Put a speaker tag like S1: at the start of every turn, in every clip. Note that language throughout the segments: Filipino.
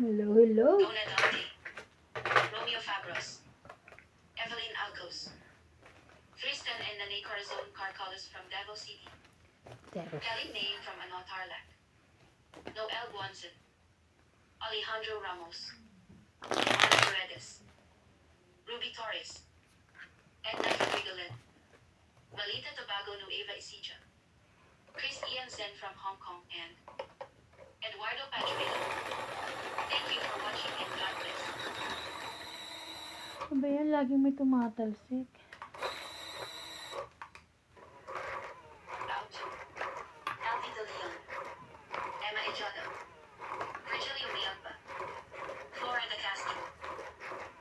S1: Hello, hello.
S2: Dona Dante, Romeo Fabros, Evelyn Alcos, Tristan and Nane Corazon Carcalos from Davao City, Kaling Name from Ano Tarlac, Noel Guanzon, Alejandro Ramos, Ana Paredes, Ruby Torres, Edna Fabregalan, Malita Tobago Nueva Ecija, Chris Ian Zen from Hong Kong, and Eduardo Padrino. Thank you for watching and God bless.
S1: Ano ba yan? Laging may tumatalsik.
S2: Out. Aldi De Leon, Emma Ejado, Virgilio Miagba, Flora De Castro,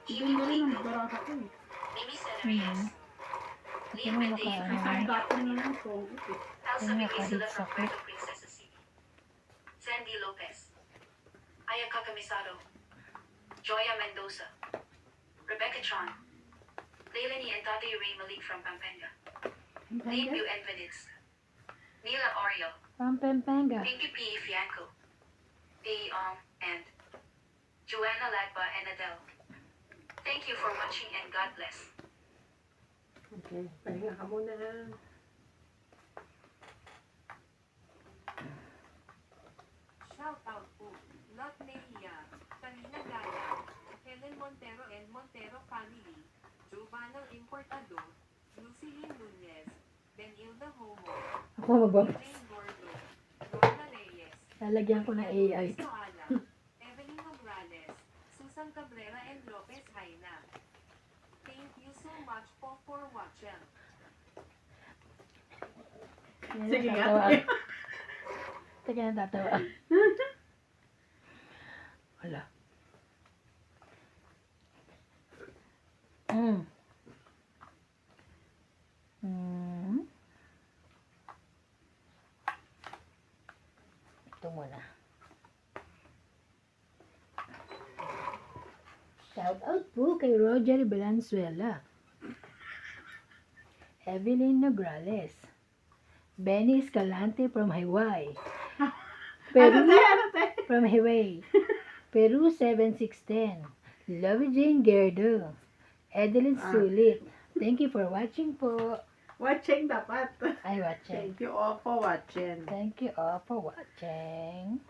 S2: Jimmy
S3: Ganda rin ang
S2: Bolico,
S3: baraka ko eh.
S2: Mimi Senarias, Liam
S1: Ano
S2: Mendez from
S1: naka-
S3: Ang
S2: Barangay
S3: gating
S2: Manila,
S3: naman ko. Okay.
S2: Elsa
S1: Ano
S2: Biglisila
S1: nakahit
S2: from
S1: sa
S2: Puerto Princesa City, Sandy Lopez, Aya Kakamisado, Joya Mendoza, Rebecca Tron, Leilani and Tate Ray Malik from Pampanga, Nate New Envenids, Nila Oriel,
S1: Pampanga.
S2: Pinky P. Fianco, and Joanna Lagba and Adele. Thank you for watching and God bless.
S3: Okay, pahinga ka muna.
S4: Shout out po, Lot Nehia, Talina Gala, Helen Montero and Montero family, Giovanna Importado, Lucilene Nunez, Benilda Homo,
S1: Ako magbabas.
S4: Jane Gordo, Lorna Reyes,
S1: Lalagyan ko ng AI.
S4: Luis Soala, Evelyn Nograles, Susan Cabrera and Lopez Haina. Thank you so much po for watching.
S3: Sige nga.
S1: Natatawa. Teka, natatawa. Wala. Mm. Ito muna. Shout out po kay Roger Valenzuela, Evelyn Nograles, Benny Escalante from Hawaii, Peru, from Hawaii, Peru 7610, Lovey Jane Gerdo, Edeline Sulit. Thank you for watching po.
S3: Watching dapat.
S1: Ay, watching.
S3: Thank you all for watching.
S1: Thank you all for watching.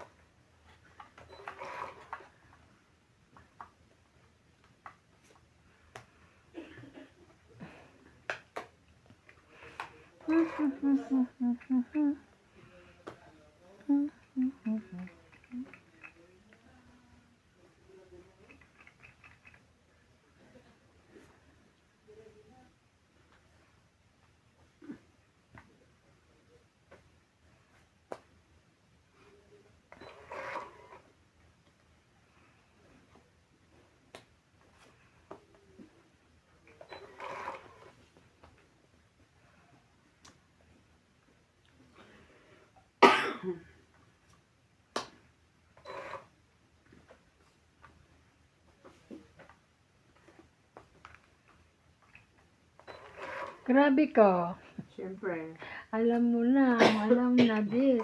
S1: Grabe ko.
S3: Siyempre,
S1: Alam mo na, this.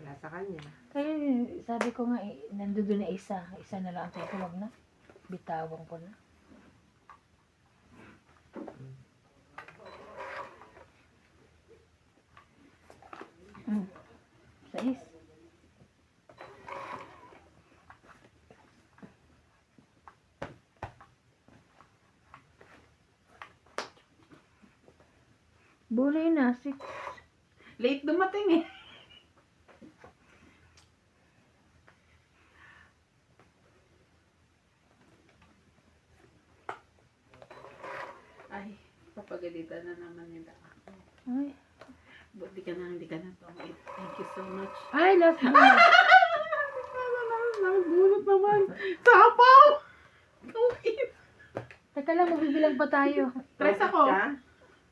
S3: wala sa kanya.
S1: Kaya sabi ko nga, nandoon na isa. Isa na lang. Kaya wag na. Bitawan ko na. Sais. Bulay na. 6.
S3: Late dumating eh. Ay, papagalitan na naman nila ako.
S1: Ay.
S3: Buti ka na, hindi ka na tumait. Thank you so much.
S1: Ay, last one.
S3: Nabulot naman. Sapaw! Tuwid.
S1: Teka lang, mabibilang pa tayo.
S3: Tres ako.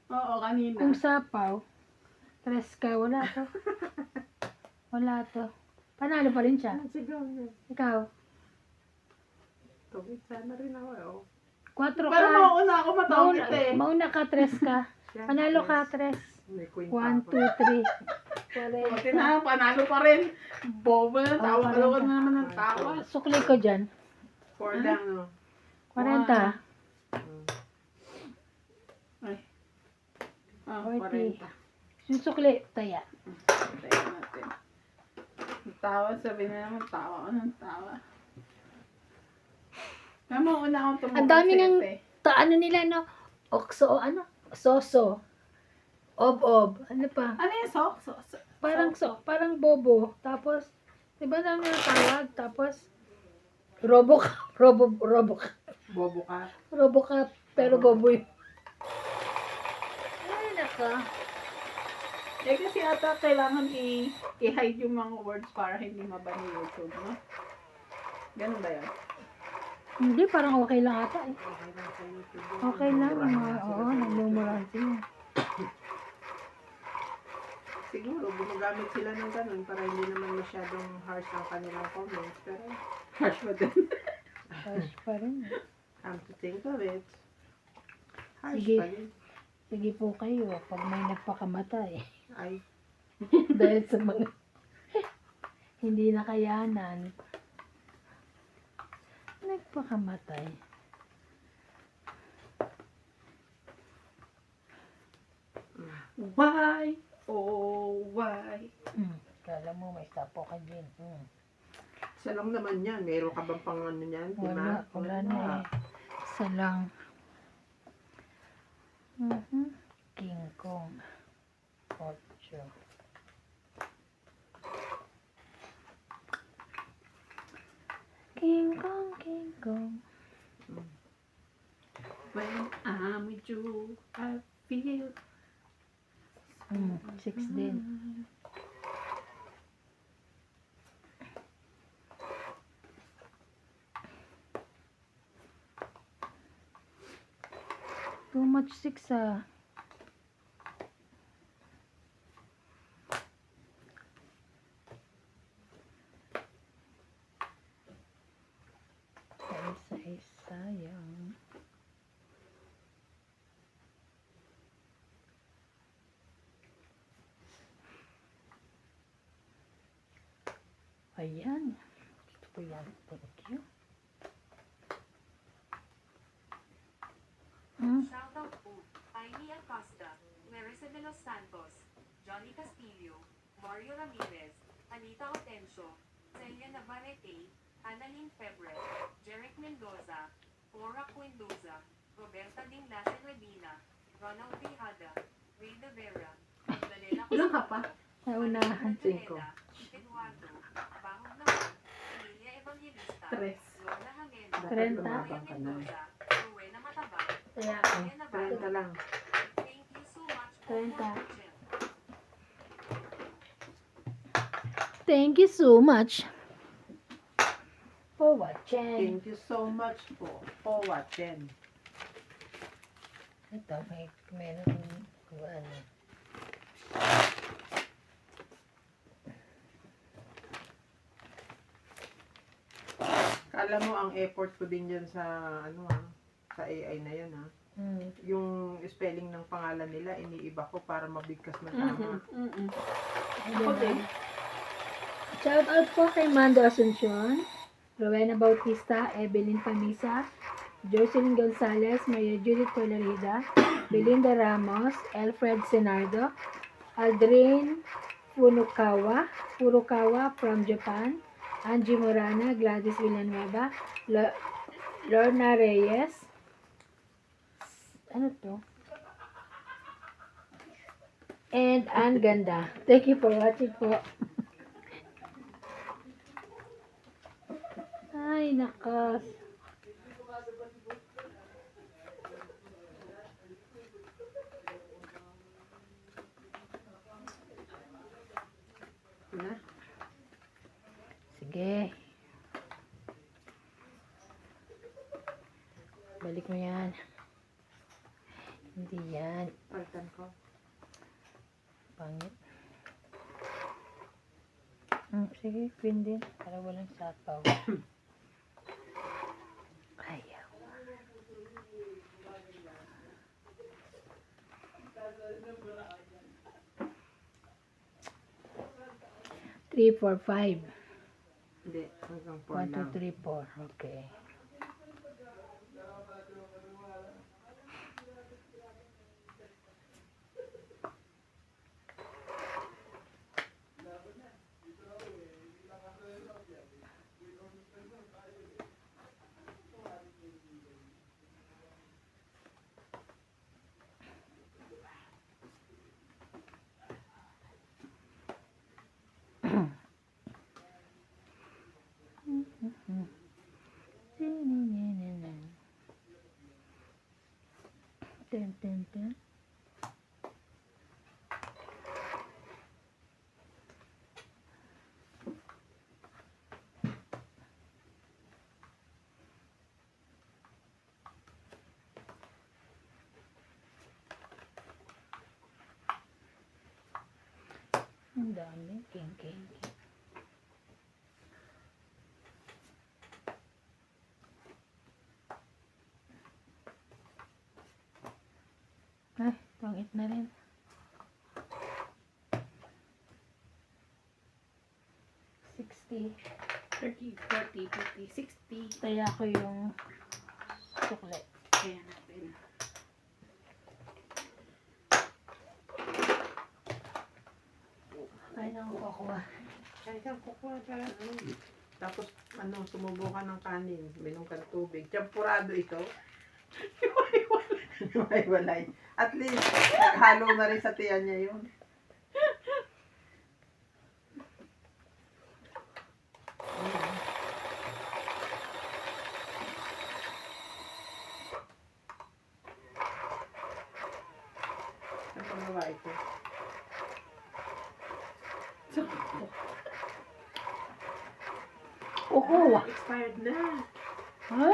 S3: Oo, kanina.
S1: Kung sapaw, 3 ka, wala to. Wala to. Panalo pa rin siya.
S3: Sige.
S1: Ikaw,
S3: Tuwid sana rin ako. Oh.
S1: 4
S3: Pero
S1: ka.
S3: mauna ako matawid eh.
S1: Mauna ka, 3 ka.
S3: Siya,
S1: Panalo
S3: tres.
S1: ka, 3.
S3: May queen
S1: 1,
S3: pa
S1: 2,
S3: ako.
S1: 3.
S3: Buti na, panalo pa rin. Bobo na, tawa ka
S1: parenta.
S3: naman ng tawa.
S1: Sukli ko dyan.
S3: 4 lang, no?
S1: 40.
S3: Ay. Ah,
S1: 40.
S3: 40.
S1: Yung sukli, taya.
S3: Tayo natin. Tawa, sabi na naman, tawa ka ng tawa. Kaya mo, una akong tumulong
S1: Ang dami ng
S3: sa'yo,
S1: ano nila, no? Okso, ano? Soso. Ob-ob. Ano pa?
S3: Ano yung sok?
S1: Parang bobo. Tapos, di ba na tawag? Tapos, robok.
S3: Bobo ka.
S1: Robocop, pero bobo yun. Ay, naka.
S3: Eh kasi ata kailangan i-hide yung mga words para hindi maban yung YouTube, no? Ganun ba yan?
S1: Hindi, parang okay lang ata eh.
S3: Okay lang sa YouTube.
S1: Okay lang. Oo, nagmumurahan sila.
S3: Siguro, gumagamit sila ng ganun para hindi naman masyadong harsh ang kanilang comments. Pero, harsh pa din.
S1: Harsh pa rin.
S3: Come to think of it. Harsh
S1: Sige.
S3: pa din.
S1: Sige po kayo, pag may nagpakamatay.
S3: Ay,
S1: Dahil sa mga hindi nakayanan. Nagpakamatay.
S3: why? Oh, why?
S1: Kala mo may sapo ka din.
S3: Isa lang naman yan. Meron ka bang pang ano yan?
S1: Wala na eh. Isa lang. King Kong. 8. King Kong.
S3: When I'm with you, I feel
S1: 6 din. Too much 6 ah. Sayang. Ayan. Gusto ko yan. Thank you.
S4: Shoutout po, Tiny Acosta, Marisa de los Santos, Johnny Castillo, Mario Ramirez, Anita Otencio, Celia Navarrete, Annalyn Febre, Jeric Mendoza, Cora Quindoza, Roberta Dinglasen Medina, Ronald Tejada, Ray De Vera, Magdalena
S3: Ilan ka pa?
S1: Naunahan.
S3: Cinco.
S4: Eduardo, Bahog Naman, Emilia Evangelista,
S3: Tres.
S4: Lola Hamena,
S1: 30.
S4: Maria Mendoza, Rowena Mataba,
S1: Kaya,
S4: Maria Navarro.
S3: 30 lang.
S4: Thank you so much for
S1: 30.
S4: watching.
S1: thank you so much for watching.
S3: Thank you so much for watching.
S1: Ito, meron kung ano.
S3: Kala mo ang effort ko din dyan sa sa AI na yan Yung spelling ng pangalan nila iniiba ko para mabigkas na tama. Ako din.
S1: Shout out po kay Mando Asuncion, Rowena Bautista, Evelyn Pamisa, Jocelyn Gonzalez, Maria Judith Colarida, Belinda Ramos, Alfred Senardo, Aldrin Furukawa from Japan, Angie Morana, Gladys Villanueva, Lorna Reyes, ano to? And Ann Ganda. Thank you for watching po. Ay, nakas.
S3: Na?
S1: Sige. Balik mo yan. Hindi yan.
S3: Palitan ko.
S1: Pangit. Sige, queen din. Para walang sapaw. Ayaw. 3, 4, 5.
S3: Hindi, hanggang 4
S1: 1, 2,
S3: lang.
S1: 3, 4. Okay. Dun, dun, dun. Ang dami. King, king, king. Ay, pangit na rin. 60.
S5: 30, 40, 50, 60.
S1: Kaya ko yung sukle.
S5: Kaya natin.
S1: Ay, nang kukuha.
S3: Kaya kang kukuha para ano. Tapos, sumubo ka ng kanin. Minom ka ng tubig. Champurado ito. Hiwalay. At least, naghalo na rin sa tiyan niya yun. Ano pang gawa ito?
S1: Kukuha.
S3: Expired na.
S1: Ha?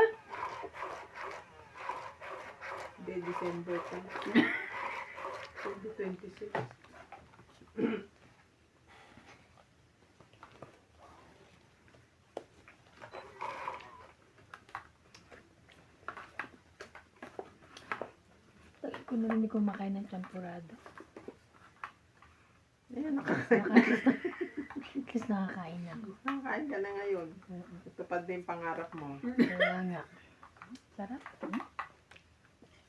S3: Hindi, December pa. 2026.
S1: Tagal ko na rin hindi kumakain ng champurado.
S3: Ayan,
S1: At least nakakain ako.
S3: nakakain ka na ngayon. Ito pa din pangarap mo.
S1: Kaya nga. Sarap.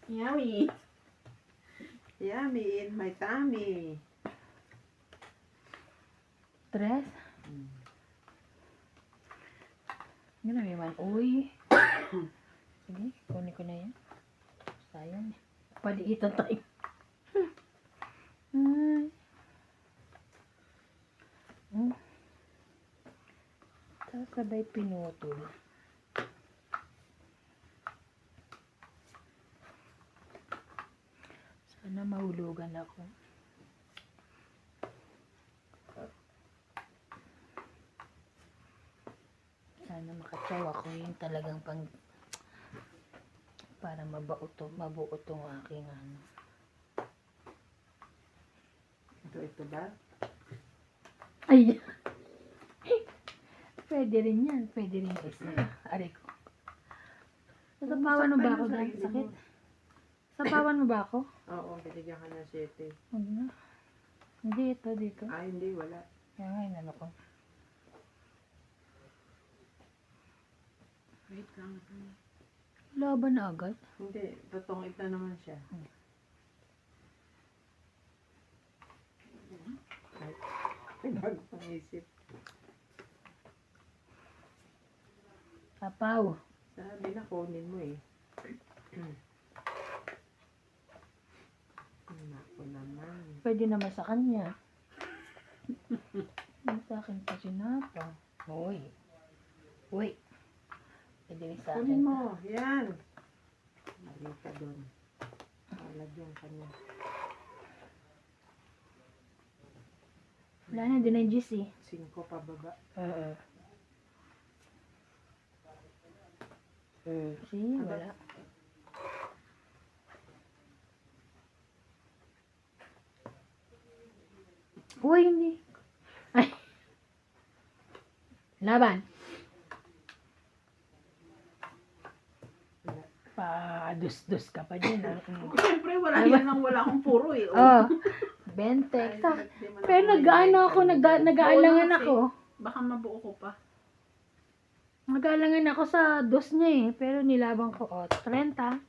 S5: Yummy.
S3: Yummy in my tummy.
S1: Tres. Yan na naman. Uy. Sige, kunin ko na yan. Sayang. Paliitan tayo. Ay. Sabay pinutol. Sana mahulugan ako. Sana makatsaw ako yung talagang para mabuo tong aking ano.
S3: Ito ba?
S1: Ay! Pwede rin yan. Pwede rin isa. Aray ko. Sasapawan mo ba ako dahil sakit? Sapawan mo ba ako?
S3: Oo, binigyan ka ng 7.
S1: Huwag na. Hindi, ito dito.
S3: Ah, hindi, wala.
S1: Kaya nga, inano ko.
S5: Wait lang.
S1: Laban na agad.
S3: Hindi, totongit na naman siya. Ay, pinag-pangisip.
S1: Papaw.
S3: Sabi na, kunin mo eh. Naku naman.
S1: Pwede naman sa kanya. Yung sa akin pa sinapa. Uy. Uy. Pwede rin sa akin.
S3: Kunin mo, yan. Mali ka doon. Lagyan ka niya.
S1: Wala na, din na yung juice eh.
S3: 5 pababa.
S1: See, wala. Uy, hindi. Ay. Laban. Pa-dus-dus ka pa din.
S5: Siyempre, wala yan ang wala akong puro eh.
S1: Oh. 20.
S3: Di man
S1: Pero
S3: ako
S1: nag-ano
S3: may
S1: ako,
S3: benta.
S1: nag-aalangan
S5: Oo,
S1: ako.
S5: Baka mabuo ko pa.
S1: Nag-aalangan ako sa dos niya eh. Pero nilabang ko, 30.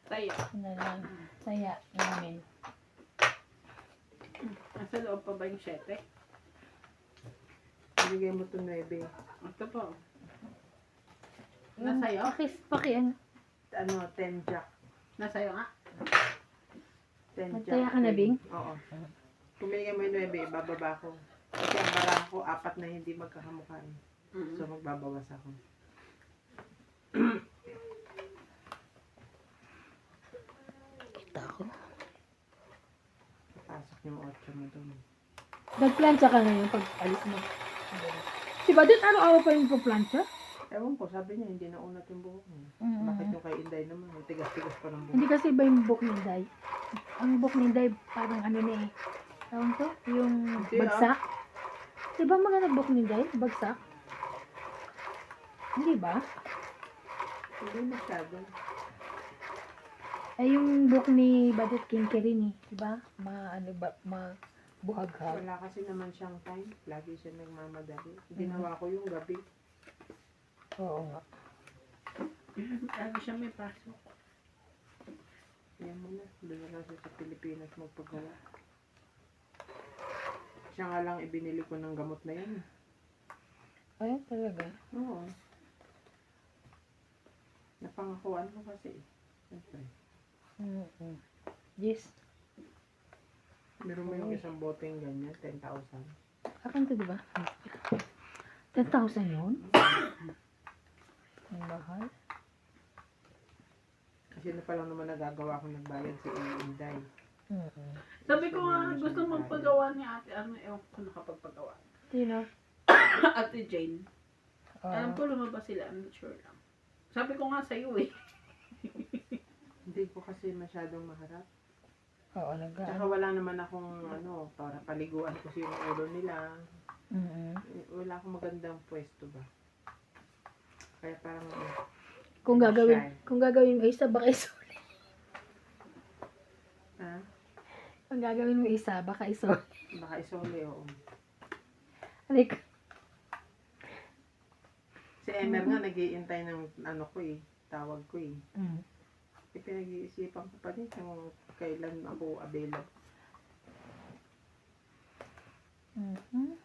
S5: Tayo.
S1: Ano lang, saya namin.
S5: Nasa loob pa ba yung 7?
S3: Bigay mo to 9.
S5: Ito po. Nasa'yo?
S1: Ano?
S3: Ano, 10 jack.
S5: Nasa'yo nga?
S3: 10 jack.
S1: Magtaya ka na, Bing?
S3: Oo. Kung binigay mo yung 9, bababa ko. Kasi ang barahan ko, 4 na hindi magkakamukha.
S5: Mm.
S3: So, magbabawas ako.
S1: Kita ko.
S3: Pasok yung 8 mo doon.
S1: Nagplansya ka ngayon pag alis mo. Diba din araw-araw pa yung plansya?
S3: Ewan ko, sabi niya, hindi naunat yung buhok niya.
S1: Mm.
S3: Bakit yung kay Inday naman, yung tigas-tigas pa ng
S1: Hindi
S3: buhok.
S1: kasi iba yung buhok ni Day. Ang buhok ni Day parang ano na eh. Tawag to? Yung
S3: Hindi,
S1: bagsak. Diba maganda buhok ni Day? Bagsak? Hindi ba?
S3: Hindi masyado.
S1: Ay yung buhok ni Badot King rin eh. Diba? Buhaghag.
S3: Wala kasi naman siyang time. Lagi siya nagmamadali. Ginawa ko yung gabi.
S1: Oo nga.
S5: Lagi siya may pasok.
S3: Yan mo na. Doon na lang siya sa Pilipinas magpagawa. Siya nga lang ibinili ko ng gamot na yan.
S1: Ay, talaga.
S3: Oo. Napangakuan ko kasi. Siyempre.
S1: Mm-hmm. Yes.
S3: Meron mo yung isang boteng ganyan, 10,000.
S1: Akin to, diba? 10,000 yun? Ang mahal.
S3: Kasi na pa lang naman nagagawa ko nagbayad si Inday.
S1: Mm-hmm.
S5: Sabi ko nga, gusto magpagawa ni ate. Ano, ewan ko nakapagpagawa.
S1: Sino?
S5: Ate Jane. Alam ko lumabas sila, I'm not sure lang. Sabi ko nga sa'yo eh.
S3: Hindi ko kasi masyadong maharap.
S1: Oo,
S3: Tsaka wala naman akong para paliguan ko yung ulo nila.
S1: Mm-hmm.
S3: Wala akong magandang pwesto ba. Kaya parang
S1: Kung gagawin mo isa, baka isuli.
S3: ha?
S1: Kung gagawin mo isa, baka isuli.
S3: Baka isole, oo.
S1: Like,
S3: Si Emer nga nag-iintay ng tawag ko eh.
S1: mm.
S3: Pinag-iisipan ko pa din kung kailan ako available.
S1: Mm-hmm.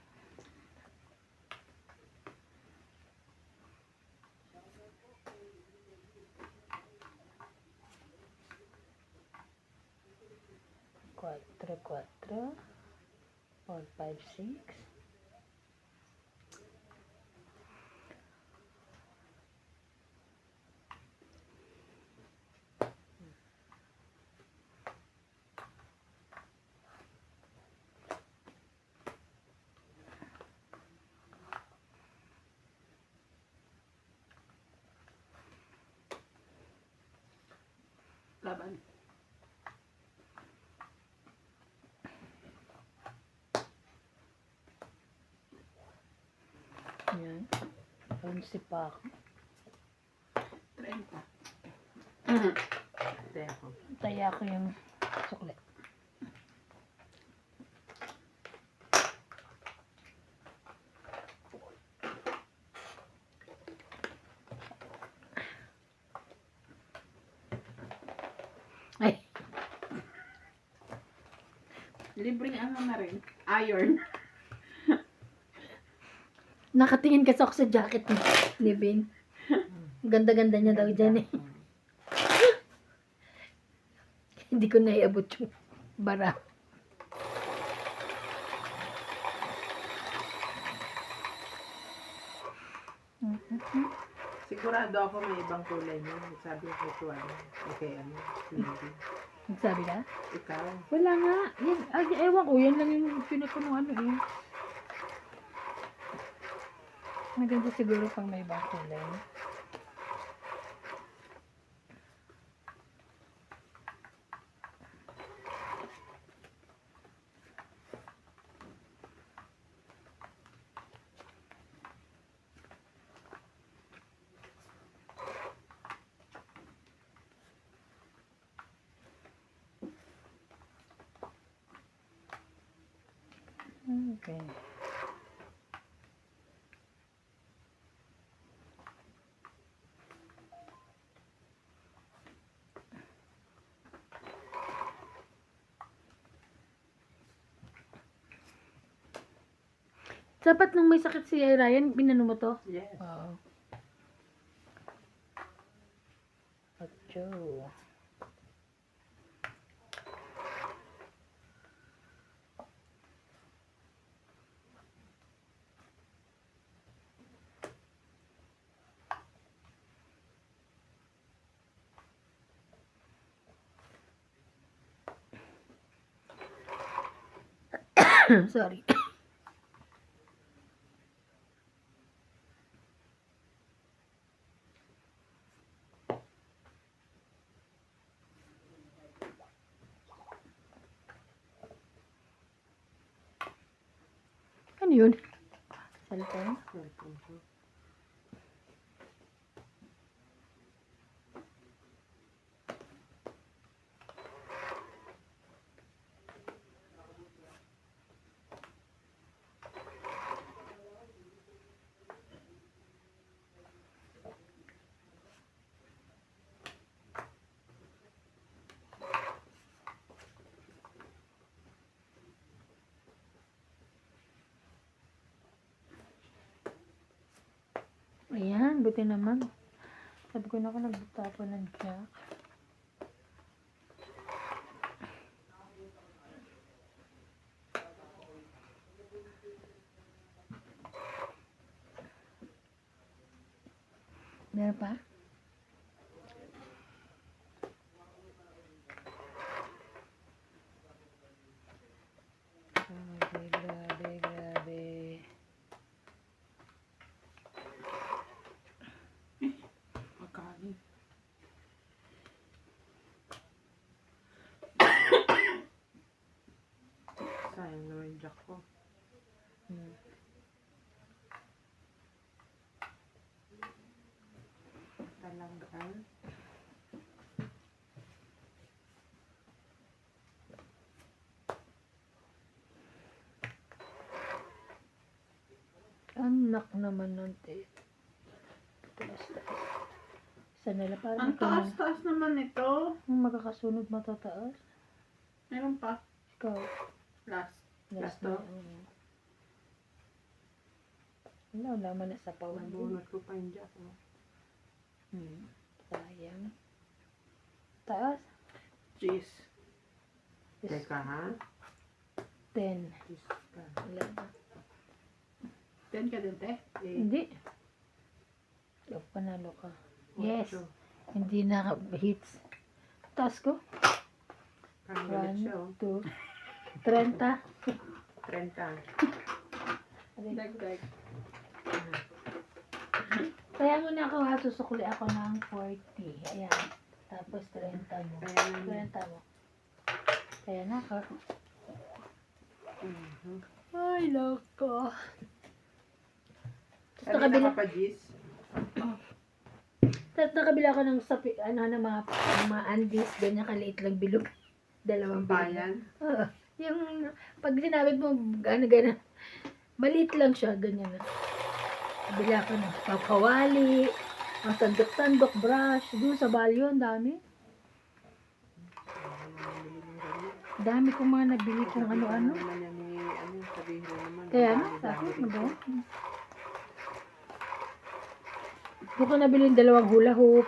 S1: Quatro, 4, 5, 6.
S5: Laban.
S1: Yan. 11 pa ako.
S5: 30.
S3: Ate ako.
S1: Taya ko yung sukle. Ay,
S5: Libreng ano na rin. Iron.
S1: nakatingin kasi ako sa jacket ni Vin. Ganda-ganda niya daw dyan eh. Hindi ko naiabot yung bara.
S3: Sigurado ako may ibang kulay niya. Sabi ko ito okay, hindi.
S1: Nagsabi ka?
S3: Ikaw.
S1: Wala nga. Yan, ewan ko, yan lang yung pinapunuan eh. Maganda siguro pang may ibang kulay. Okay. Dapat nung may sakit si Ryan, binano mo to?
S3: Yes.
S1: Oo. Ocho. Sorry. Ano yun? Cellphone?
S3: Cellphone ko.
S1: Ayan, buti naman. Sabi ko na ako nagtapon ng jack. Meron pa? Grabe, grabe, grabe.
S5: Magkano?
S3: Sayang naman yung jack ko.
S1: Hmm.
S3: Talaga.
S1: Anak naman ng tit. Taas. Isa nila parang
S5: Ang taas-taas naman ito.
S1: Ang magkakasunod matataas.
S5: Meron pa.
S1: Ikaw.
S5: Last.
S1: Last
S3: to?
S1: na. Wala man na sa pawan.
S3: Nabunot ko pa yung jack. Oh.
S1: Sayang. Taas.
S5: Jeez.
S3: Teka ha?
S1: 10.
S3: Diyos ka.
S1: Wala na.
S5: 10 ka din, te?
S1: Hindi. Ikaw, panalo ka. Yes.
S3: Ocho.
S1: Hindi na hits. Taas ko.
S3: Kagalit siya
S1: 1,
S3: oh.
S1: 2, 30.
S3: 30.
S5: Dag-dag.
S1: Kaya mo na ako ha, susukli ako ng 40. Ayan. Tapos 30 mo.
S3: Ayan.
S1: 30 mo. Kaya na ako.
S3: Mhm.
S1: Ay, loko.
S3: Ano
S1: Nakabila-
S3: ka pa, Gis?
S1: Tapos nakabila ko ng sapi, ng mga andis, ganyan kaliit lang bilog. Dalawang bilog.
S3: Bayan?
S1: Oo. Yung, pag sinabit mo, gana-gana. Maliit lang siya, ganyan na. Nabila ko ng papawali, ang sandok-sandok, brush, doon sa balyo, ang dami. Dami kong mga nabili kung ano-ano.
S3: Naman yan ni, sabihin mo naman.
S1: Kaya
S3: ang
S1: na,
S3: dami-dami
S1: sabi,
S3: rin.
S1: magawa. Doon ko nabili yung 2 hula hoop.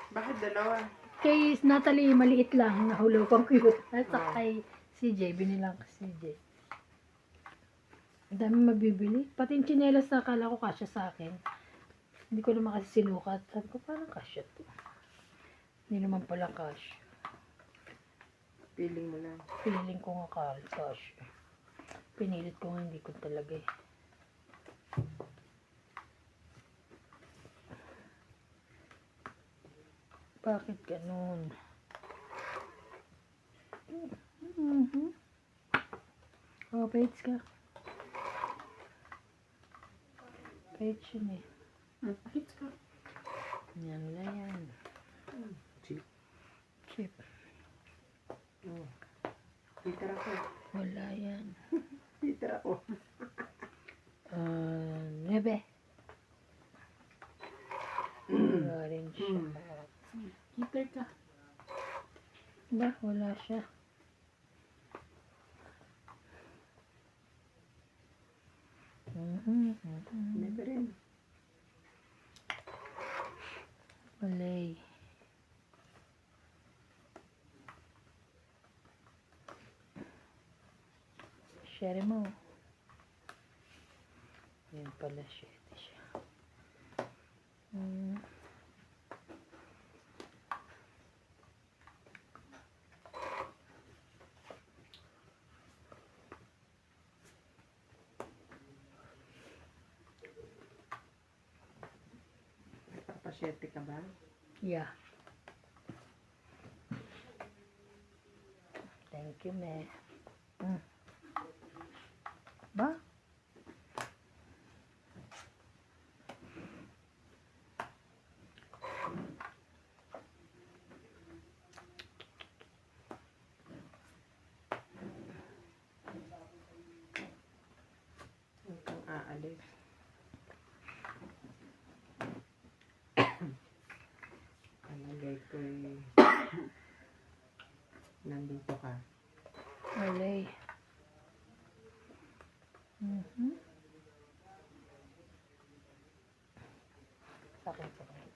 S3: Bakit dalawa?
S1: Kay Natalie, maliit lang, nahulog kong cute. At saka kay CJ, binilang ko CJ. Ang dami mabibili. Pati yung tsinelas na akala ko kasya sa akin. Hindi ko naman kasi sinukat. Sabi ko, parang kasya to. Hindi naman pala kasya.
S3: Feeling mo lang.
S1: Feeling ko nga kasya. Pinilit ko nga, hindi ko talaga eh. Bakit ganun? Oh, page ka. Page yun eh.
S5: Hits ka.
S1: Yan na yan.
S3: Cheap.
S1: Chip.
S3: Oh. Titira ko.
S1: Wala yan.
S3: Tita ako.
S1: 9. Wala rin siya.
S5: Heater ka.
S1: Ba, wala siya.
S3: Never rin.
S1: Malay. Share mo. Yan pala, share siya.
S3: Papasyete ka ba?
S1: Yeah. Thank you, me. Ba?
S3: Huwag kang aalis. Palagay ko'y nandito ka.
S1: Malay. Sakit, sakit.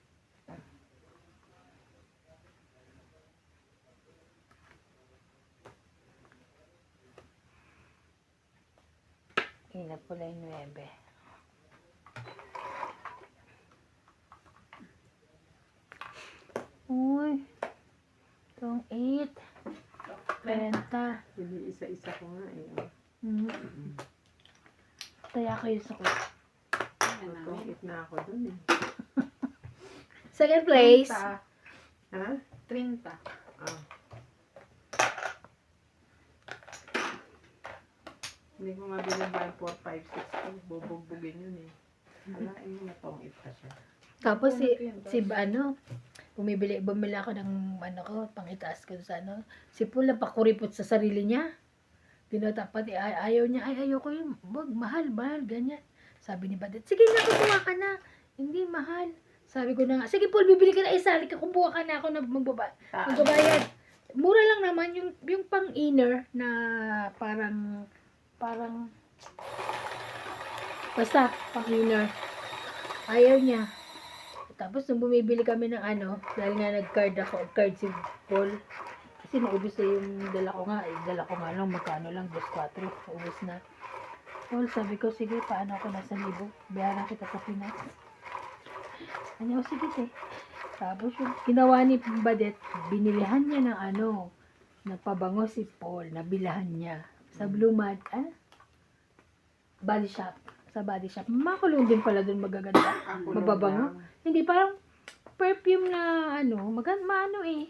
S1: Inap pala yung 9. Uy. Itong 8. 40.
S3: Isa-isa ko nga eh.
S1: Taya kayo sa ko.
S3: Magkongit na ako dun eh.
S1: Second place.
S5: 30.
S3: Ha?
S5: 30.
S3: Ah. Hindi ko nga binaba yung 4, 5, 6. Bubugbugin yun eh. Alain mo natongit pa siya.
S1: Tapos bumili ako ng ko, pangitaas ko sa Si Paul napakuripot sa sarili niya. Tinatapat, ayaw niya, ayoko yun. Wag, mahal, ganyan. Sabi ni Badet, sige na, kukuha ka na. Hindi, mahal. Sabi ko na nga, sige Paul, bibili ka na isa, kukuha ka na ako na magbabayad. Mura lang naman, yung pang-inner na parang, basta, pang-inner. Ayaw niya. Tapos nung bumibili kami ng dahil nga nag-card si Paul. Kasi naubos na yung dala ko nga lang, magkano lang, 2,4, naubos na. Paul, sabi ko, sige, paano ako nasa libo? Bayaran kita sa Pinas. Sige, te. Tapos yung ginawa ni Badet, binilihan niya ng nagpabango si Paul, nabilahan niya. Sa Blue Mad, body shop. Sa body shop. Makulong din pala dun magaganda. Mababango. Hindi, parang perfume na maano eh.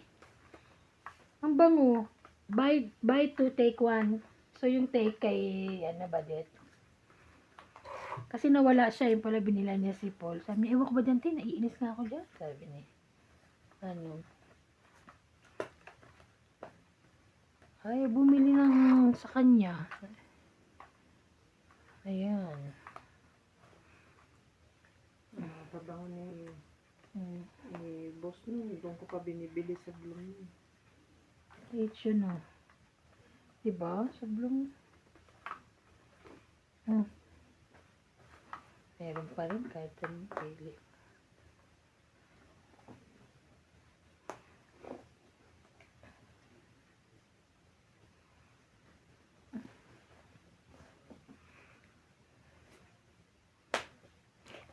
S1: Ang bango. Buy 2, take 1. So, yung take kay, Badet. Kasi nawala siya, yung pala binila niya si Paul. Sabi niya, ewan ko ba dyan, te? Naiinis nga ako dyan. Sabi niya. Ay, bumili ng sa kanya. Ayan.
S3: Pabango ni boss nun. Doon ko pa binibili sa Bloom.
S1: Late yun diba? Sa Bloom. Meron pa rin kahit anong pili.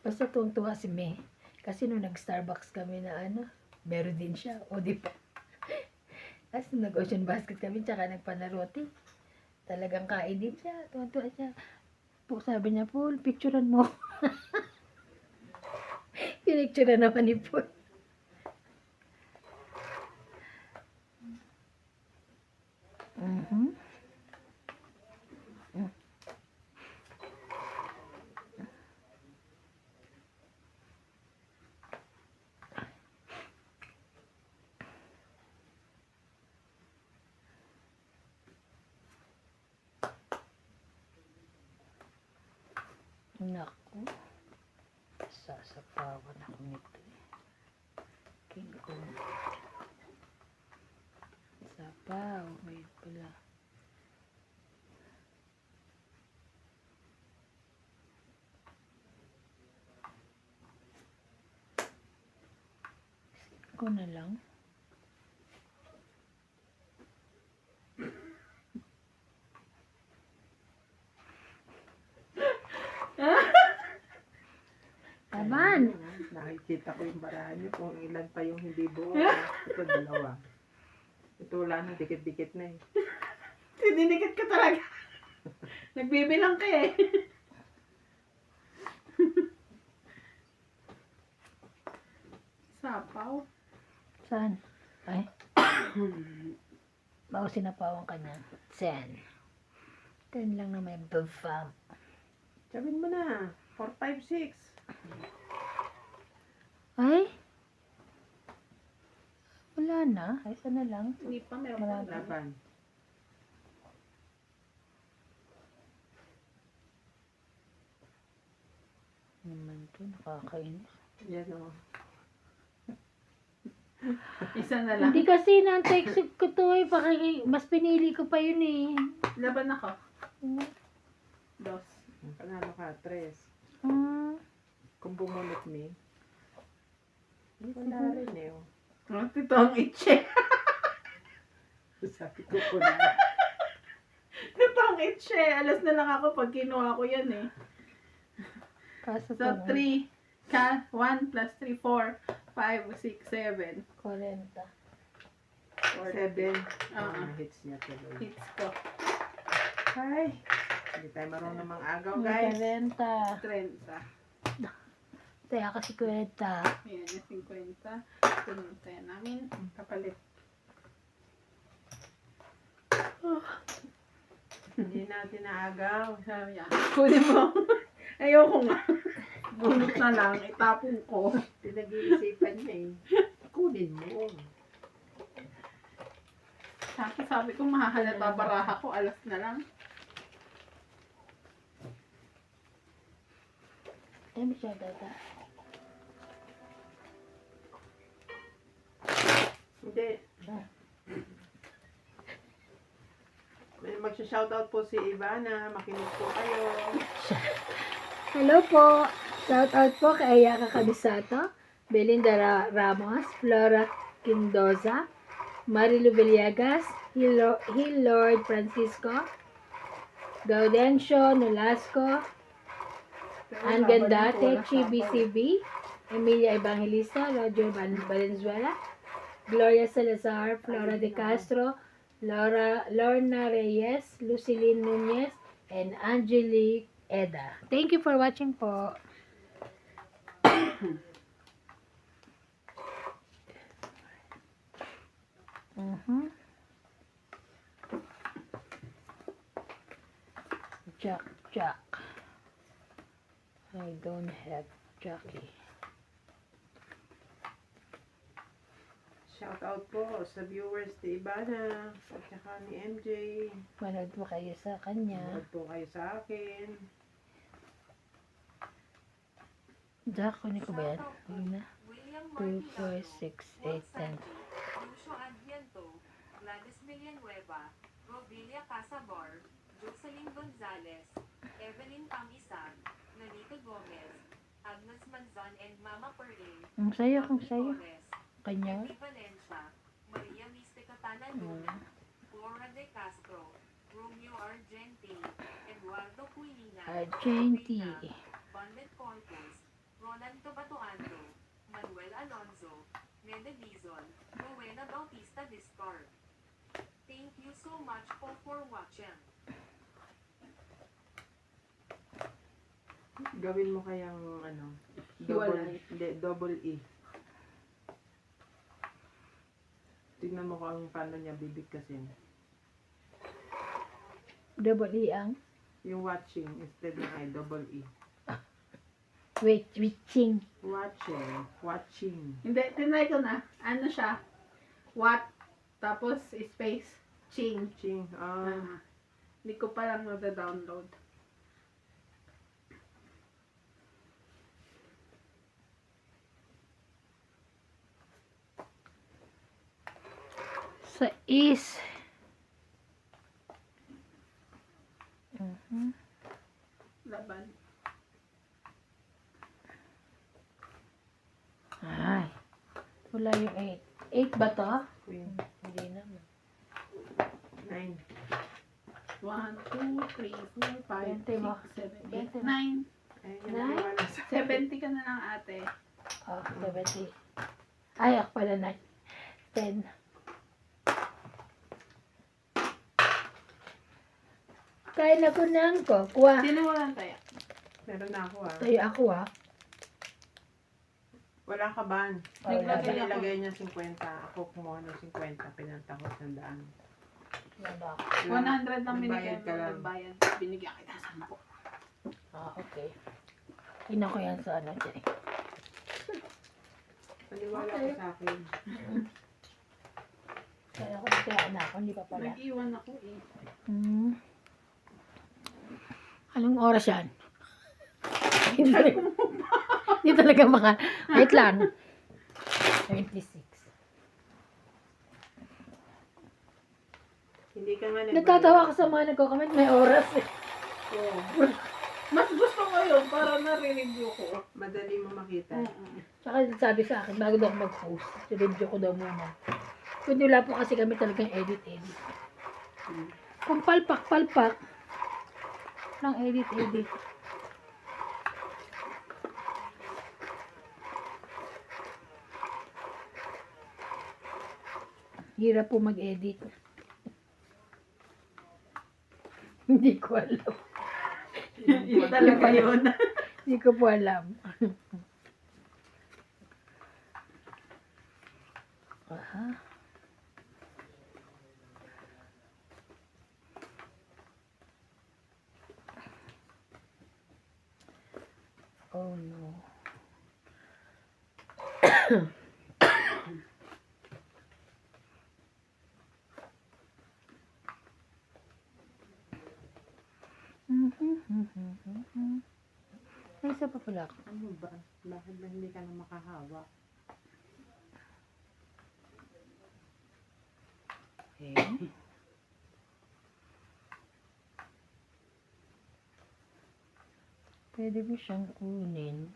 S1: Basta tuwang-tuwa si May. Kasi nung nag-Starbucks kami na meron din siya. O di pa. Tapos nag-ocean basket kami, tsaka nagpanarote. Talagang kain din siya. Tuwang-tuwa siya. Sabi niya, Paul, picturean mo. Pinicturean naman ni Paul. Naku. Sasapawan ako nito eh. King Kong. Sapaw. May pala. Ko na lang. Taman!
S3: Nakikita ko yung barahan niyo kung ilan pa yung hindi buo. Ito, dalawa. Ito, wala na, dikit-dikit na eh.
S5: Dinikit ka talaga. Nagbibilang ka eh. Sapaw.
S1: Saan? Ay. Bako sinapawan ka niya. 10. 10 lang na may bump.
S3: Sabihin mo na, 4, 5, 6.
S1: Ay? Wala na. Ay, isa na lang.
S5: Hindi pa, meron pa.
S1: Marami.
S3: Laban.
S1: Naman to, nakakainis.
S3: Yan o.
S5: Isa na lang.
S1: Hindi kasi na-text ko to eh. Mas pinili ko pa yun eh.
S5: Laban ako. Dos.
S3: Panalo ka, 3.
S1: Ah,
S3: Kung bumunot ni. Wala rin eh. Oh.
S5: Ito ang itche.
S3: Sabi ko po na.
S5: Ito ang itche. Alas na lang ako pag kinuha ko yan eh.
S1: kaso
S5: So, 3. 1 plus 3, 4, 5, 6, 7.
S1: 40.
S3: 7.
S5: Oo.
S3: Hits niya tuloy.
S5: Hits ko.
S3: Hi. Hindi tayo marunong mga agaw, guys.
S1: 40.
S5: 30.
S1: Kaya kasi 40.
S5: Ayan, yung 50. Pinuntayan namin.
S3: Kapalit. Hindi natin naagaw.
S5: Sabi niya, kunin mo. Ayoko nga. Bunot na lang, itapon ko.
S3: Pinag-iisipan niya eh. Kunin mo.
S5: Sabi ko, mahahalata baraha ko, alas na lang.
S1: Ay, masyado ata.
S3: Hindi. May magsha-shoutout po si Ivana. Makinig po kayo.
S1: Hello po. Shout out po kay Ayaka Cabisato, Belinda Ramos, Flora Quindoza, Marilu Villegas, Lord Francisco, Gaudencio Nolasco, Ann Gandate, CBCB, Emilia Evangelista, Roger Valenzuela, Gloria Salazar, Flora de Castro, Lorna Reyes, Lucilene Nunez, and Angelique Eda. Thank you for watching po. Jack. I don't have Jackie.
S3: Shoutout po sa viewers ni Ivana. At saka ni MJ.
S1: Manood po kayo sa kanya.
S3: Manood po kayo sa akin.
S1: Jack, kunin ko ba yan? Ayun na.
S4: William
S1: 2,
S4: Martilano,
S1: 4, 6, 8, 10.
S4: Lucio Adviento, Gladys Villanueva, Robilia Casabar, Jocelyn Gonzalez, Evelyn Pamisan, Nolito Gomez, Agnes Manzan and Mama Perlin,
S1: Ang sayo, kung
S4: Mami
S1: sayo.
S4: Torres,
S1: Kanya.
S4: Eddie Valencia, Maria Mistica Luna, Flora de Castro, Romeo Argente, Eduardo Quilina,
S1: Argenti.
S4: Bonnet Corpus, Roland Cabatuando, Manuel Alonzo, Nede Dizon, Rowena Bautista Discard. Thank you so much for watching.
S3: Gawin mo kayang ano,
S5: Hiwalay.
S3: double E. Tingnan mo kung paano niya bibigkasin.
S1: Double E ang.
S3: Yung watching instead ng I, double E.
S1: Wait, witching.
S3: Watching.
S5: Hindi, tinry ko na. Ano siya? What? Tapos space. Ching.
S3: Ching.
S5: Hindi ko pa lang nada-download.
S1: 6. Mhm.
S5: Laban.
S1: Ay. Wala yung 8. 8 ba to?
S3: Queen.
S1: Hindi naman.
S3: 9.
S5: 1, 2, 3, 4, 5,
S1: 20 mo.
S5: 6, 7, 8,
S1: 20 mo.
S5: 9.
S3: Ay, yan
S1: Nine?
S3: ang wala sa
S5: 70 ka na lang ate.
S1: Oh, 70. Ay, ako pala 9. 10. Kain ako ng kokwa.
S5: Sino walang taya?
S3: Meron na ako ah.
S1: Tayo ako
S3: Wala ka ban.
S1: Wala.
S5: Naglagay ako.
S3: Nilagay niya 50. Ako kumuha ng 50. Pinanta ko 100.
S1: Wala.
S5: 100 lang binigay
S3: Nagbayad
S5: mo.
S3: ka lang.
S5: Nagbayad. Binigyan kita 10.
S1: Ah, okay. Ina ko yan sa ano dyan.
S3: Paniwala
S5: Okay.
S3: ko sa akin.
S1: Kaya ako kaya na ako, hindi pa pala.
S5: Nag-iwan ako eh.
S1: Hmm. Anong oras yan? Hindi talaga, hindi talaga maka... Wait lang. 26.
S3: Hindi ka nga
S1: Natatawa ka sa mga nagko-comment, may oras eh.
S5: Oo. Mas gusto ko yun para na-review ko.
S3: Madali mo makita.
S1: Tsaka sabi sa akin, bago daw ako mag-post, review ko daw muna. Kundi wala po kasi kami talagang edit. Kung palpak, lang edit. Hirap po mag-edit. Hindi ko alam.
S5: Yun talaga yun.
S1: Hindi ko po alam. Aha. Oh no. May isa pa pala ako.
S3: Ano ba? Bakit ba hindi ka na makahawak?
S1: Okay. Pwede ba siyang kunin?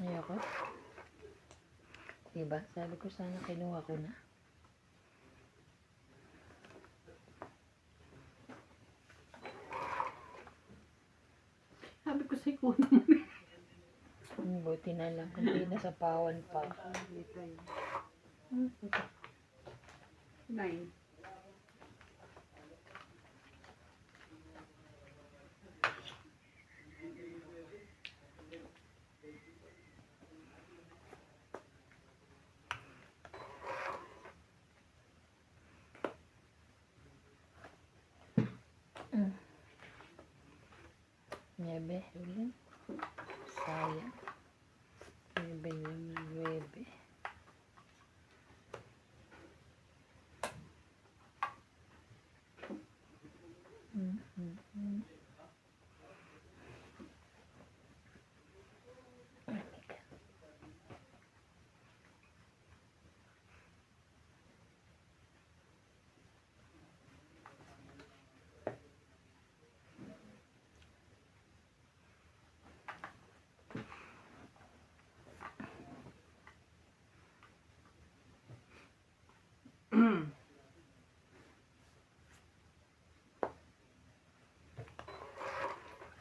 S1: Ayoko. Diba? Sabi ko sana kinuha ko na.
S5: Sabi ko sa ikunin mo.
S1: Buti na lang. Hindi na sa pawan pa.
S3: Dito yun.
S5: 9.
S1: Niebe, ulit. Sayang. Niebe naman, niebe.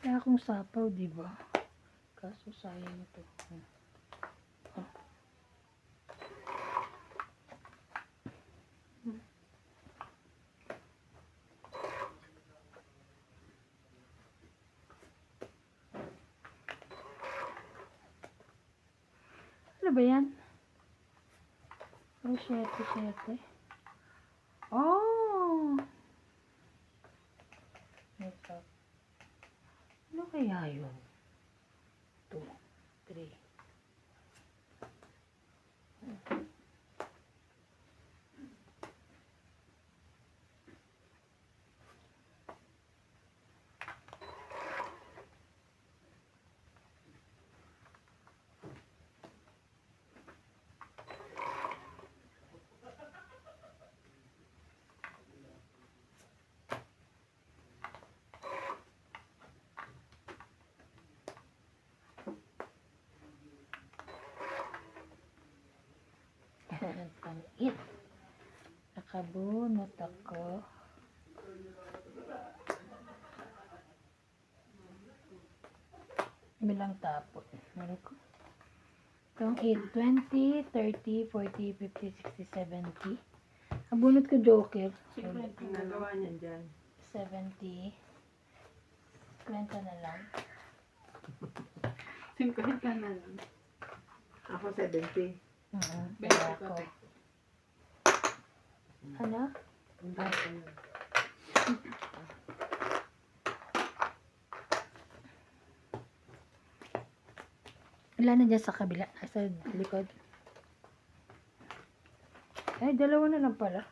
S1: Kaya akong sapaw, di ba? Kaso sayang ito. Ano ba yan? Oh, 7. Oh! Ito. Ano kaya yun? 2, 3. Pangit. Nakabunot ako. Bilang tapos. Meron ko. Itong 8, 20, 30, 40, 50, 60, 70. Abunot ko joker. So,
S5: 50 na lang.
S3: Nagawa niyan dyan.
S1: 70. 20 na lang.
S5: 50 na lang.
S3: Ako 70.
S1: Kaya ako. Ano? Wala na dyan sa kabila. Ay, sa likod. Ay, dalawa na lang pala.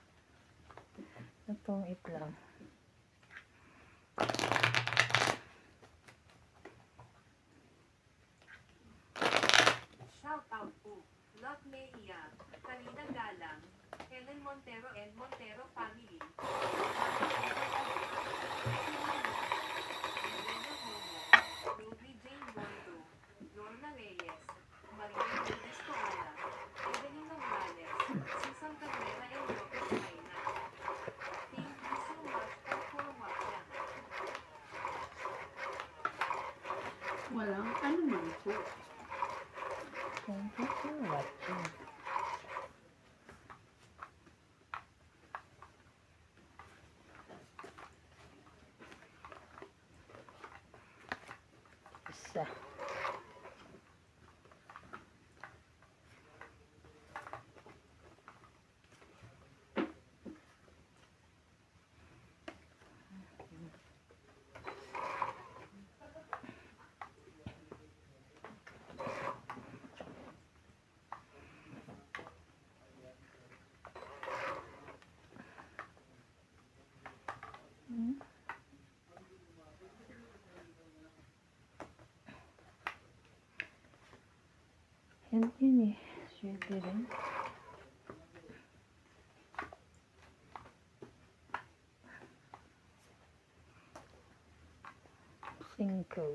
S1: Itong itlang.
S4: Shout out po. Love Leia, Kalina Galang, Helen Montero and Montero family. Ruby Jane Bondo, Lorna Reyes, Maria Lourdes Toala, Evelyn Nograles, Susan Cabrera and Lopez Maina. Thank you so much for watching.
S5: Walang ano man po.
S1: Thank you for watching. Isa. Yan yun eh. Pwede rin. Cinco.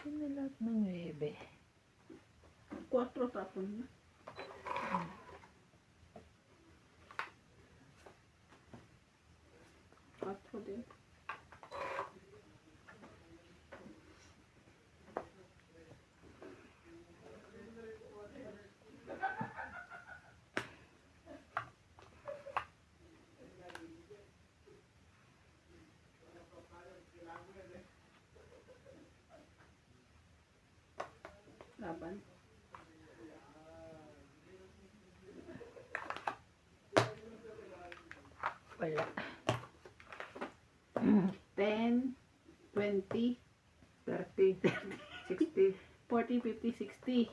S1: Ano lahat ng 9?
S5: 4 tapon na. Quatro din. Laban.
S1: Wala.
S5: 10, 20,
S3: 30, 60.
S5: 40, 50, 60,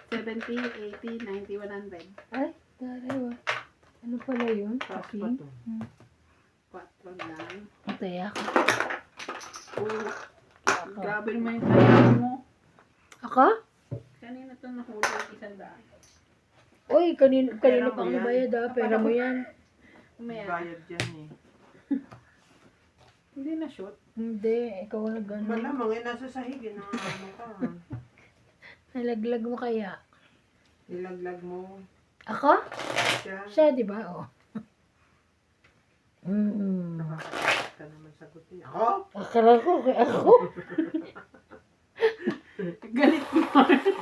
S5: 70, 80, 90, 100.
S1: Ay, darawa. Ano pala yun?
S3: Taas pa
S1: Cooking?
S3: to.
S5: 4 lang.
S1: Patay ako.
S5: Oh,
S1: Ako.
S5: grabe naman yung kaya mo.
S1: Ako?
S5: Kanina ito nahulog 100.
S1: Uy, kanina
S3: Pera mo
S1: pa ang
S3: yan.
S1: bayad ah. Pera mo yan.
S5: Umaya.
S3: Bayad dyan eh.
S5: Hindi na shoot.
S1: Hindi, ikaw ang nag-ano.
S3: Malamang eh, nasa sahig eh. Ano ka.
S1: Nalaglag mo kaya.
S3: Nilaglag mo
S1: Ako?
S3: siya.
S1: Siya, di ba? Oh.
S3: Nakakatakot ka naman sagutin. Ako?
S1: Akala ko kay ako.
S5: Galit mo.
S3: Galit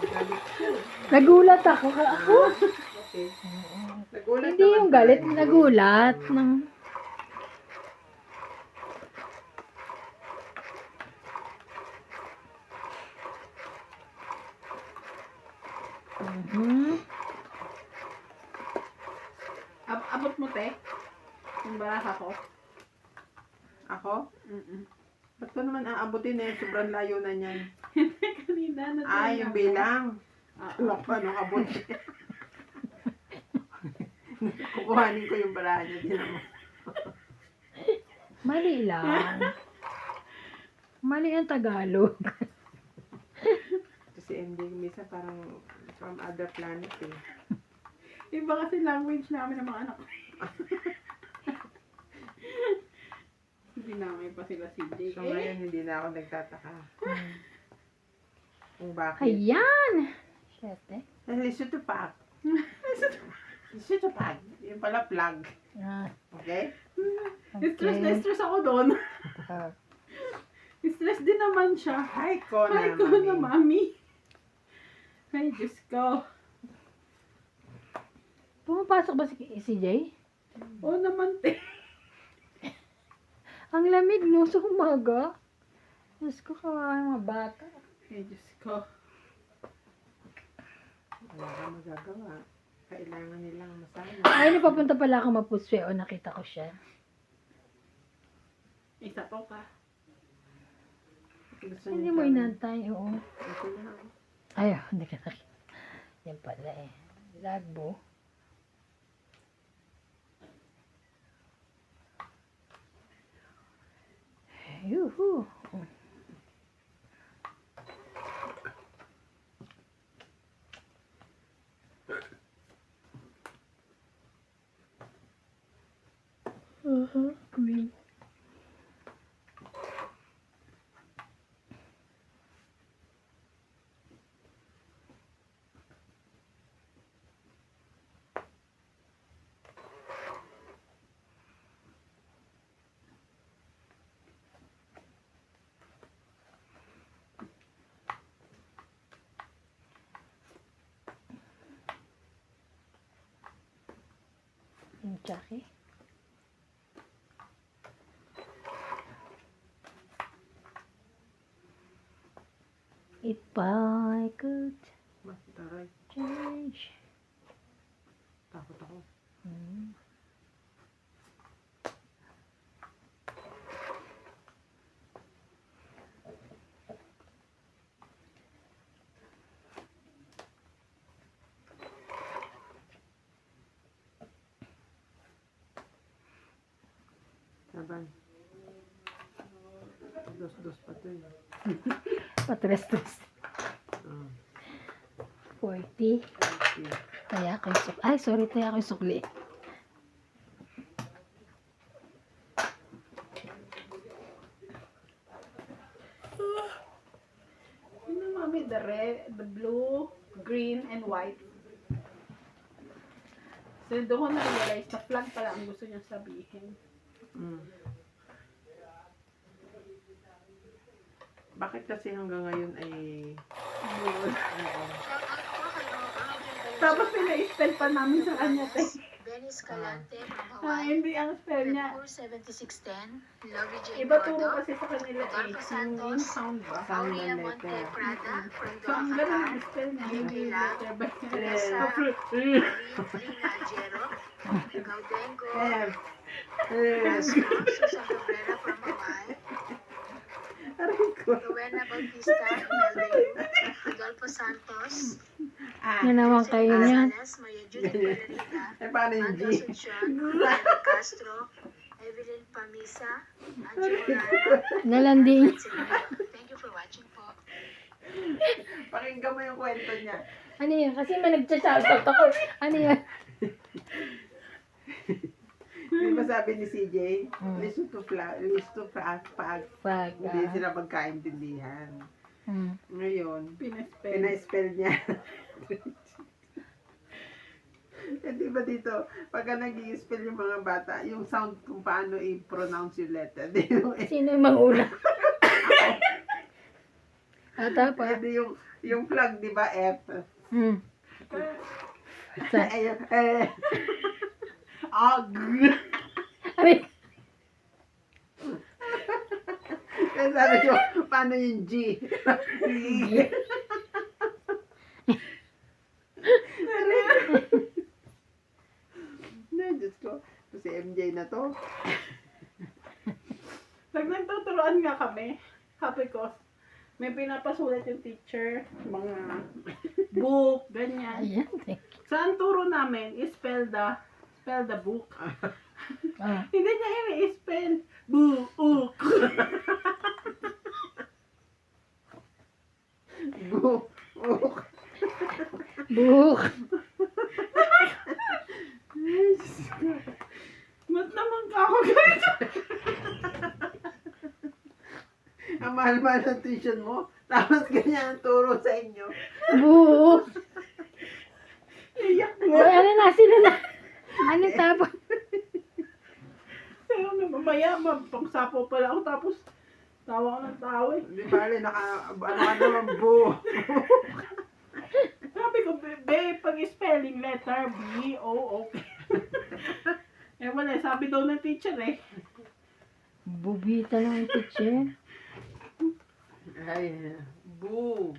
S3: siya.
S1: Nagulat ako kay ako.
S3: Okay. Nagulat
S1: Hindi
S3: naman
S1: yung
S3: pala
S1: galit,
S3: eh.
S1: nagulat. Ng... Mhm.
S5: Abot mo, te. Yung baraka ko.
S3: Ako?
S5: Mm-mm.
S3: Ba't ko naman aabutin eh? Sobrang layo na niyan.
S5: Kanina na
S3: Ah, yung bilang.
S5: Ah,
S3: Tulak pa nung abot. Kukuhanin ko yung barahan niya. Din mo.
S1: Mali lang. Mali ang Tagalog.
S3: Kasi MJ, minsan parang from other planet eh.
S5: Iba kasi language namin ng mga anak ko. Hindi namin pa sila CJ.
S3: So ngayon, hindi na ako nagtataka. Kung bakit.
S1: Ayan! Siyete.
S3: Listen to pack. Listen to pack. Yung pala plug.
S1: Ah,
S3: Okay?
S5: Stress na
S1: okay.
S5: stress ako doon.
S1: Ah,
S5: Stress din naman siya.
S3: Hi ko
S5: Ay,
S3: na,
S5: ko na,
S3: mami.
S5: mami. Ay, Diyos ko.
S1: pumapasok ba si Jay?
S5: Oo naman, te.
S1: Ang lamig, no? Sa umaga. Diyos ko, kawawa yung mga bata.
S5: Ay, Diyos ko.
S3: Wala ka magagawa. Kailangan nilang masaya.
S1: Ay, napapunta pala ako Mapuswe. O, nakita ko siya.
S5: Isa po ka.
S3: Gusto
S1: Hindi
S3: niya
S1: mo
S3: kami.
S1: inantay, oo.
S3: Ito na.
S1: Ay, hindi ka nakita. Yan pala eh. Lagbo. Yuhu. Queen. Yung Jackie. If I could
S3: Taray.
S1: change.
S3: Takot ako.
S1: Hmm.
S3: Saban. Dos-dos pa to eh.
S1: Patres-tres.
S3: Ah,
S1: 40.
S3: okay.
S1: Taya ko yung sukli. Ay, sorry, taya ko yung sukli.
S5: Yun na, mami, the red, the blue, green, and white. So, doon ko na-realize na flag pala ang gusto niyang sabihin.
S3: Mm. Bakit kasi hanggang ngayon ay...
S5: Blue.
S3: Oo.
S5: Tapos pina-spell pa namin sa kanya, te.
S2: Benny Escalante from
S5: Ah,
S2: Hawaii.
S5: hindi ang spell niya.
S2: Red 7610. Lovey J.
S5: Iba turo
S2: Gordo.
S5: kasi sa kanila eh.
S2: Rodolfo
S5: Yung
S2: Santos.
S5: sound ba?
S3: Sound
S2: Aurea
S3: ng
S2: Monte
S3: letter.
S2: Prada from
S5: So, ang
S2: Doha,
S5: ganun
S2: Qatar.
S5: ang spell niya. Hindi letter by
S2: Teresa.
S5: letter.
S2: Lina Ajero. Gaudengo.
S3: Eh,
S2: Velasco. Susan Cabrera from Hawaii.
S3: aray ko.
S2: Rowena Bautista. Imelda Yu. Rodolfo Santos.
S3: Ah,
S1: Yan naman kayo niyan.
S2: Gonzales. Maria Judith Galarita.
S3: eh paano yung G?
S2: Mando Asuncion. Evan Castro. Evelyn Pamisa. Angie Morana.
S1: Nalanding.
S2: Thank you for watching po.
S3: Pakinggan mo yung kwento niya.
S1: Ano yan? Kasi may nagcha-shoutout ako. Ano yan?
S3: Di ba sabi ni CJ?
S1: Mm.
S3: Listen to pag.
S1: Pag.
S3: Hindi sila magkaintindihan. Ngayon,
S5: Pina-spell.
S3: pina-spell niya. Eh, di ba dito, pagka nag-i-spell yung mga bata, yung sound kung paano i-pronounce yung letter. Di yung,
S1: Sino yung mangula? Ata pa.
S3: pwede yung flag, di ba, F.
S1: Hmm. Sa,
S3: Ayun, ag.
S1: aray,
S3: Kaya sabi ko, paano yung G? Na, Diyos ko. Si MJ na to.
S5: Pag nagtuturoan nga kami, sabi ko, may pinapasulat yung teacher, mga book, ganyan.
S1: ayan.
S5: Sa ang turo namin is spell the book.
S1: Ah.
S5: Hindi niya ini-spell. Buuk.
S3: Buuk.
S1: Buhok.
S5: Ba't naman ka ako ganito?
S3: Ang mahal-mahal ng tuition mo, tapos ganyan ang turo sa inyo.
S1: Buhok.
S5: Iyak
S1: Uy,
S5: nga.
S1: ano na, sino na? Ano tapos?
S5: Pero mamaya, pagsapo pala ako, tapos tawa ko ng tawa eh.
S3: Hindi bale, ano ka naman, buuk.
S5: Sabi ko, bebe, pag spelling letter, B-O-O-K. Eh wala, sabi daw ng teacher eh.
S1: Bubita lang yung teacher.
S3: Ay, buuk.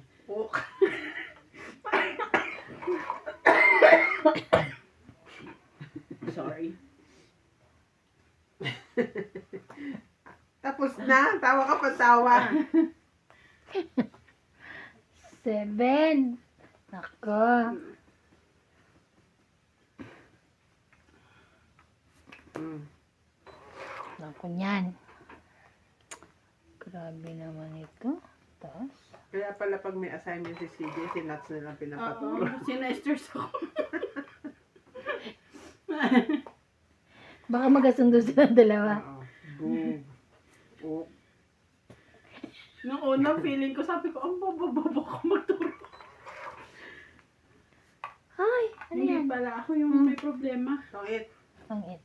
S5: Sorry.
S3: Tapos na, tawa ka pa tawa.
S1: 7. Nako.
S3: Mm.
S1: Nako niyan. Grabe naman ito. Tapos.
S3: Kaya pala pag may assignment si CJ, si Nats na lang
S5: Oo,
S3: pinapaturo.
S5: sinesters ako.
S1: Baka magkasundo silang dalawa.
S3: Oo. Buuk.
S5: Nung unang feeling ko, sabi ko, ang bobo ko magturo.
S1: Ay, ano
S5: Hindi
S1: yan?
S5: pala ako yung may problema.
S3: Tongit.
S1: Pang-it.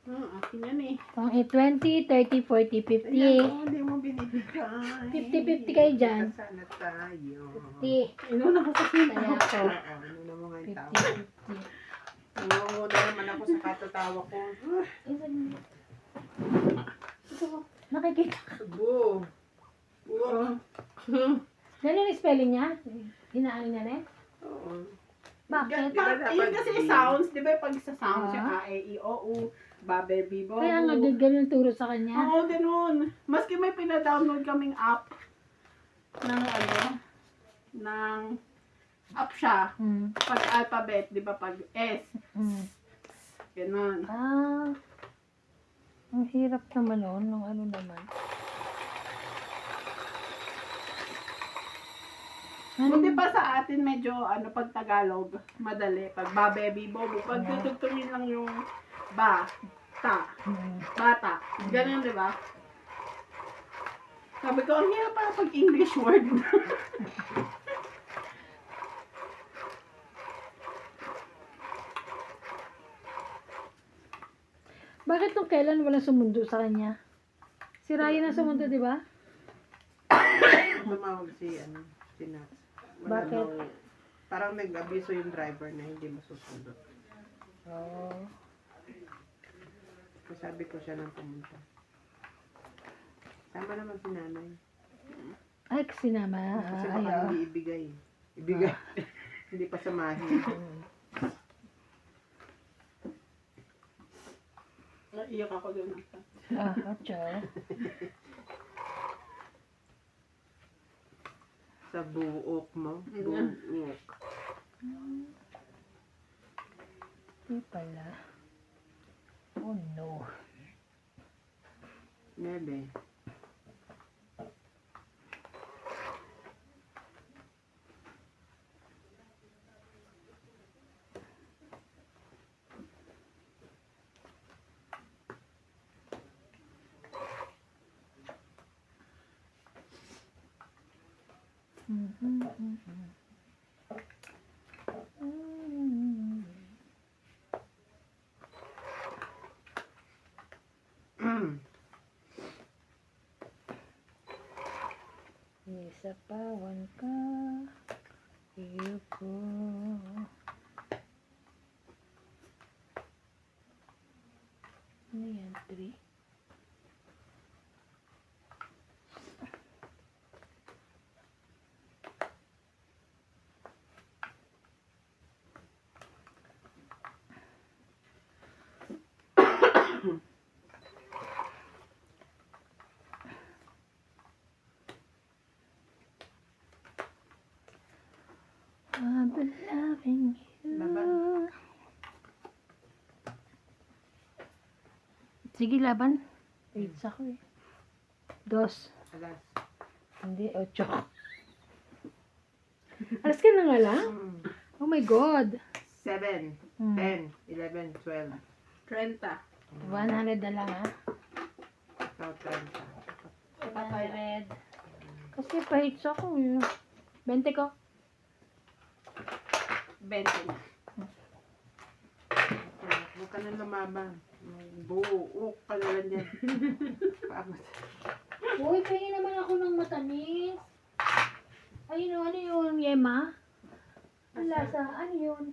S5: Akin yan eh.
S1: Pang-it. 20, 30, 40, 50.
S3: Ayan, hindi mo binibigay.
S1: 50-50 kayo dyan.
S3: Sana tayo.
S1: 50.
S5: Inuna ko kasi
S1: Kaya ako.
S3: Oo, ano na mo nga yung tawa.
S1: 50-50.
S3: Nangunguna naman ako sa katatawa ko.
S1: Nakikita.
S3: Bu. Buuk.
S1: Ganun yung spelling niya? Hinaano niya na eh?
S3: Oo.
S1: Bakit?
S5: Yun kasi sounds, di ba pag sa sounds,
S1: Ah.
S5: yung A, E, I, O, U, Babe, Bibo.
S1: Kaya nga ganun yung turo sa kanya.
S5: Oo, ganun. Maski may pina-download kaming app ng ng app siya.
S1: Hmm.
S5: Pag alphabet, di ba pag S,
S1: Hmm.
S5: ganun.
S1: Ah. Ang hirap naman nun. Nung ano naman.
S5: Buti pa sa atin medyo pag Tagalog, madali. Pag Babe, Bibo, pag
S1: Yeah.
S5: tutugtugin lang yung ba, ta,
S1: Hmm.
S5: bata. Ganun, di ba? Sabi ko, ang hirap pala pag English word.
S1: Bakit nung kailan walang sumundo sa kanya? Si Ryan na sumundo, di ba?
S3: Tumawag si Nats.
S1: Bakit?
S3: Parang nag-abiso yung driver na hindi masusunod.
S1: Oo.
S3: So, sabi ko siya nang pumunta. Sama naman si nanay.
S1: Ay, kasi naman.
S3: Kasi
S1: Ay,
S3: baka
S1: oo.
S3: hindi ibigay. Ibigay. Hindi pa samahin.
S5: Iyak ako doon.
S1: Ah, chow.
S3: Sa buok mo. Buok.
S1: Di pala. Oh no.
S3: Nebe.
S1: Isa pawan ka. Iyo ko. Ano yan? 3? I've been loving you.
S3: Laban.
S1: Sige, laban. 8 ako eh. 2.
S3: Alas.
S1: Hindi, 8. Alas ka na nga lang?
S3: Mm.
S1: Oh my God.
S3: 7,
S1: Hmm.
S3: 10, 11, 12.
S5: 30.
S1: 100 na lang, ha?
S3: Ikaw, 30.
S1: 100. Kasi pa-hits ako eh. 20 ko.
S5: 20 na.
S3: Huwag ka na lumaban. Buuk ka na lang dyan. Pagod.
S1: Uy, pahingin naman ako ng matamis. Ayun, ano yun, Yema? Ang lasa, ano yun?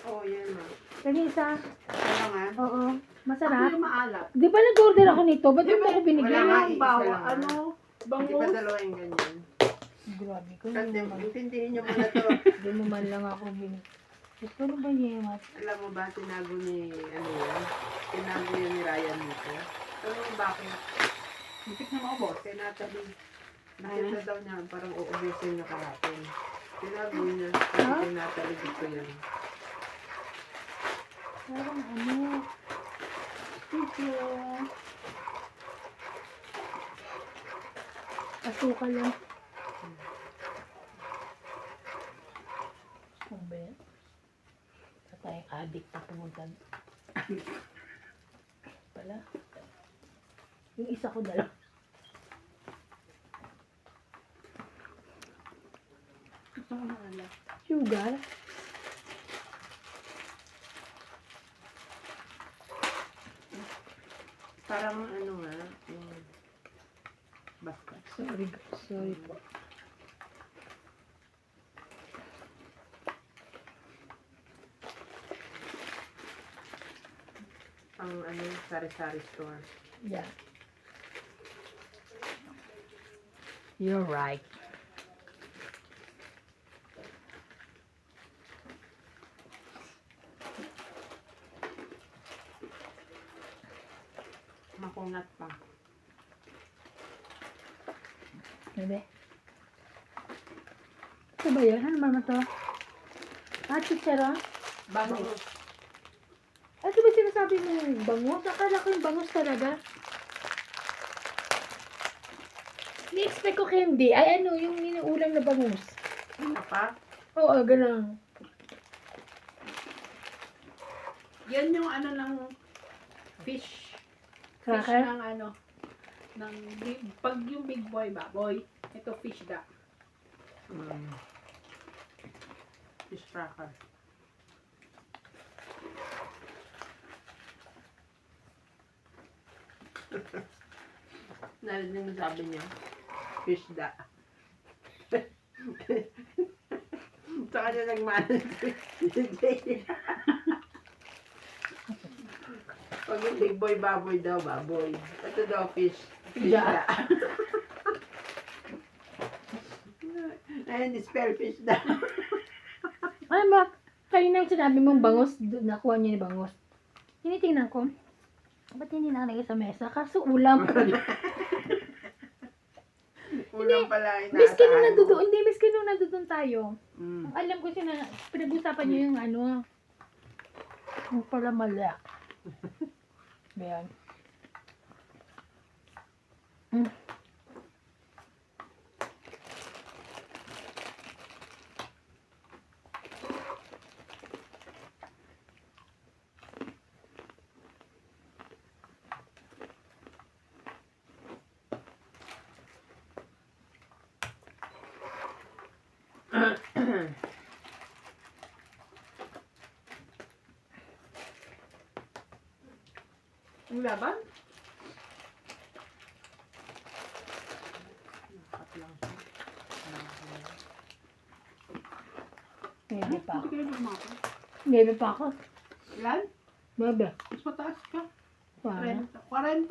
S3: Oo, yan na.
S1: Lagi isa.
S3: Wala nga.
S1: Oo.
S5: Ako
S1: Masarap.
S5: yung maalat.
S1: Di ba nag-order ako nito? Ba't
S5: Di
S1: mo
S5: ba-
S1: ako binigyan?
S3: Wala nga.
S5: Yung
S3: isa
S5: bawa,
S3: lang,
S5: ano,
S3: Hindi
S5: bangus.
S3: ba dalawa yung ganyan?
S1: Grabe ko.
S3: Kasi
S1: Hindi
S3: intindihin nyo muna to.
S1: mo man lang ako binigyan. Ito ano ba, Yema?
S3: Alam mo ba, tinago ni, ano yan? Tinago yan ni Ryan dito. Alam mo bakit?
S5: Muntik na maubos.
S3: Kay Natalie. Nakita daw niya, parang uubusin niya kahapon. Tinago niya. Kasi
S1: Ha?
S3: kay Natalie dito yan.
S1: Parang ano.
S5: Thank you.
S1: Asukal lang. Ano ba yan? Tayong addict na pumunta. Pala. Yung isa ko dalawa.
S5: Gusto ko maalat.
S1: Sugar.
S3: Parang ano nga, yung... Basta.
S1: Sorry po.
S3: Ang ano, sari-sari store.
S1: Yeah. You're right.
S3: Makunat pa.
S1: Bebe. Ito ba yan? Ano naman ito? Chicharon?
S5: Bangus.
S1: Ano ba sinasabi mo yung bangus? Akala ko yung bangus talaga. Ni-expect ko candy. Ay ano, yung inuulam na bangus.
S3: Ano pa?
S1: Oo, ganun.
S5: Yan yung ano ng fish. Fish
S1: Cracker?
S5: ng ano. Pag yung big boy baboy, ito fish da.
S3: Fish cracker. Narinig mo sabi niya? Fish da. Sa kanya nagmana si Jay. Pag yung big boy baboy daw, baboy. Ito daw fish. Fish da. Ayun, spell fish da.
S1: Ay ba? Kayo nang sinabi mong bangus, nakuha niya ni bangus. Tinitingnan ko. Ba't hindi nakalagay sa mesa? Kaso ulam.
S3: Ulam pala inaasahan
S1: Miski nung
S3: mo.
S1: nandoon, hindi, miski nung nandoon tayo.
S3: Mm.
S1: Alam ko pinag-usapan niyo yung ano, yung pala malak. Ayan.
S5: Ang laban?
S3: Cut lang siya.
S1: Bebe pa ako.
S5: Hindi kayo lumakas.
S1: Bebe pa ako.
S5: Ilan?
S1: Bebe.
S5: Mas mataas ka.
S1: Paano?
S5: 40.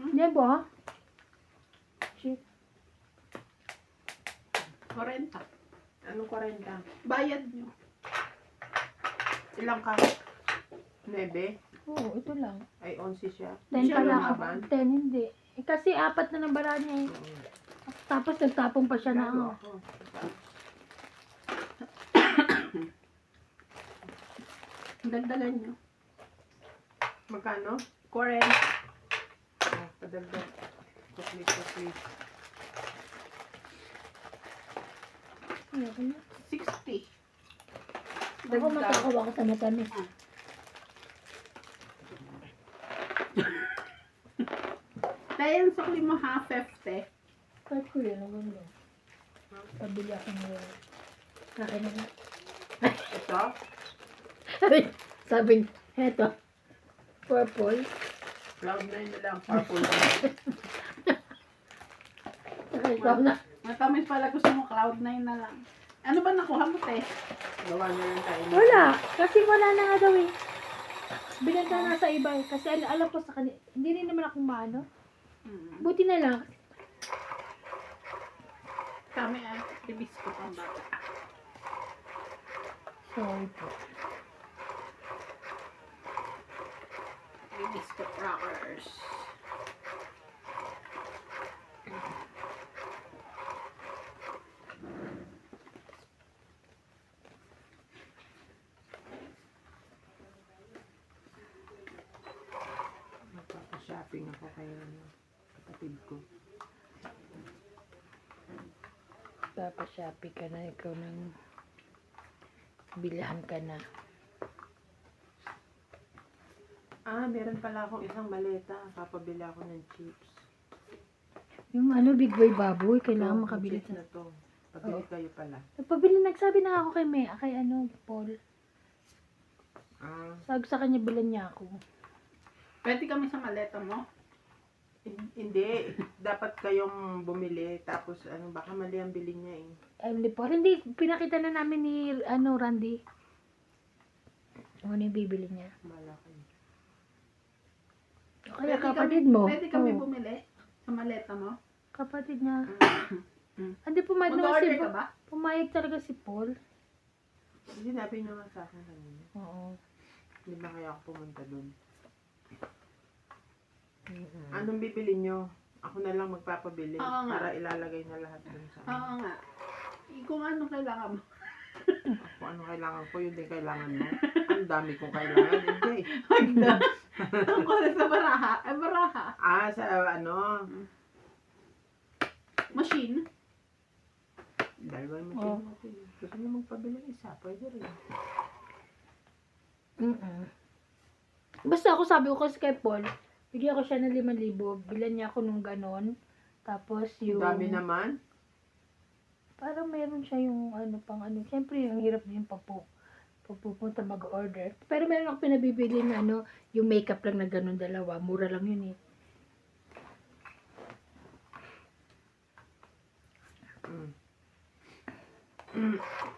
S1: Bebe ha? Shit.
S5: 40.
S3: Anong 40?
S5: Bayad nyo.
S3: Ilang ka? 9?
S1: Oo, ito lang.
S3: Ay, 11 siya.
S1: 10
S5: Siya
S1: pala ako.
S3: lumaban?
S1: 10 hindi. Eh, kasi 4 na ng bara niya eh. Tapos nagtapong pa siya na
S3: Gago
S1: ano.
S3: ako.
S5: Dagdagan nyo.
S3: Magkano?
S5: Foreign.
S3: Padagdag. Chocolate.
S1: Ayoko na.
S5: 60.
S1: Ako matakaw ako sa matamis.
S5: Dahil sa sukli mo ha, 50.
S1: Kahit ko yun, ang ganda. Pabili ako ngayon. Akin na nga.
S3: Ito?
S1: Sabi niya, eto. Purple.
S3: Cloud9 na lang. Purple.
S1: Saka ikaw na.
S5: Matamis pala gusto mo, Cloud9 na lang. Ano ba nakuha mo, te?
S3: Gawa na lang tayo.
S1: Wala. Kasi wala na nga daw eh. Binenta na sa iba eh. Kasi alam ko sa kanila, hindi rin naman akong maano. Buti na lang.
S5: Kami ay bibiskot ang bata.
S1: Sorry po.
S5: Bibiskot rockers.
S3: Magpapa-shopping ako kay kapatid ko.
S1: Papashopping ka na, ikaw nang bilhan ka na.
S3: Meron pala akong isang maleta. Papabili ako ng chips.
S1: Yung ano, Big Boy Baboy, kailangan
S3: Ito,
S1: makabili
S3: chips
S1: ka.
S3: na to. Pabili
S1: Oo.
S3: kayo pala.
S1: Nagpabili, nagsabi na ako kay kay Paul.
S3: Ah,
S1: Sabi sa kanya, bilan niya ako.
S5: Pwede kami sa maleta mo?
S3: hindi. Dapat kayong bumili. Tapos, baka mali ang bili niya eh.
S1: Hindi po. Hindi, pinakita na namin ni, Randy. Ano yung bibili niya.
S3: Bala kayo.
S1: Kaya kapatid mo.
S5: Pwede kami
S1: Oo.
S5: bumili sa maleta mo?
S1: Kapatid niya.
S5: Mm.
S1: Hindi, pumayag naman si
S5: Mag-order ka ba?
S1: Pumayag talaga si Paul.
S3: Sinabi niyo nga sa akin kanina.
S1: Oo.
S3: Hindi ba kaya ako pumunta doon? Anong bibili niyo? Ako na lang magpapabili
S5: Oo nga.
S3: para ilalagay na lahat doon sa
S5: Oo nga. Kung ano kailangan mo.
S3: Kung ano kailangan ko, yun din kailangan mo. Ang dami kong kailangan. Hindi.
S5: Hagda. Tungkol sa baraha. Baraha.
S3: Sa
S5: Machine.
S3: dalawang
S1: Oh.
S3: machine. Gusto niyo magpabili ng isa, pwede rin.
S1: Basta ako sabi ko kasi kay Paul, bigyan ko siya ng 5,000, bilan niya ako nung ganon. Tapos yung,
S3: Ang dami naman.
S1: parang meron siya yung siyempre yung hirap din pupunta mag-order. Pero meron ako pinabibili na yung makeup lang na ganon dalawa, mura lang yun eh.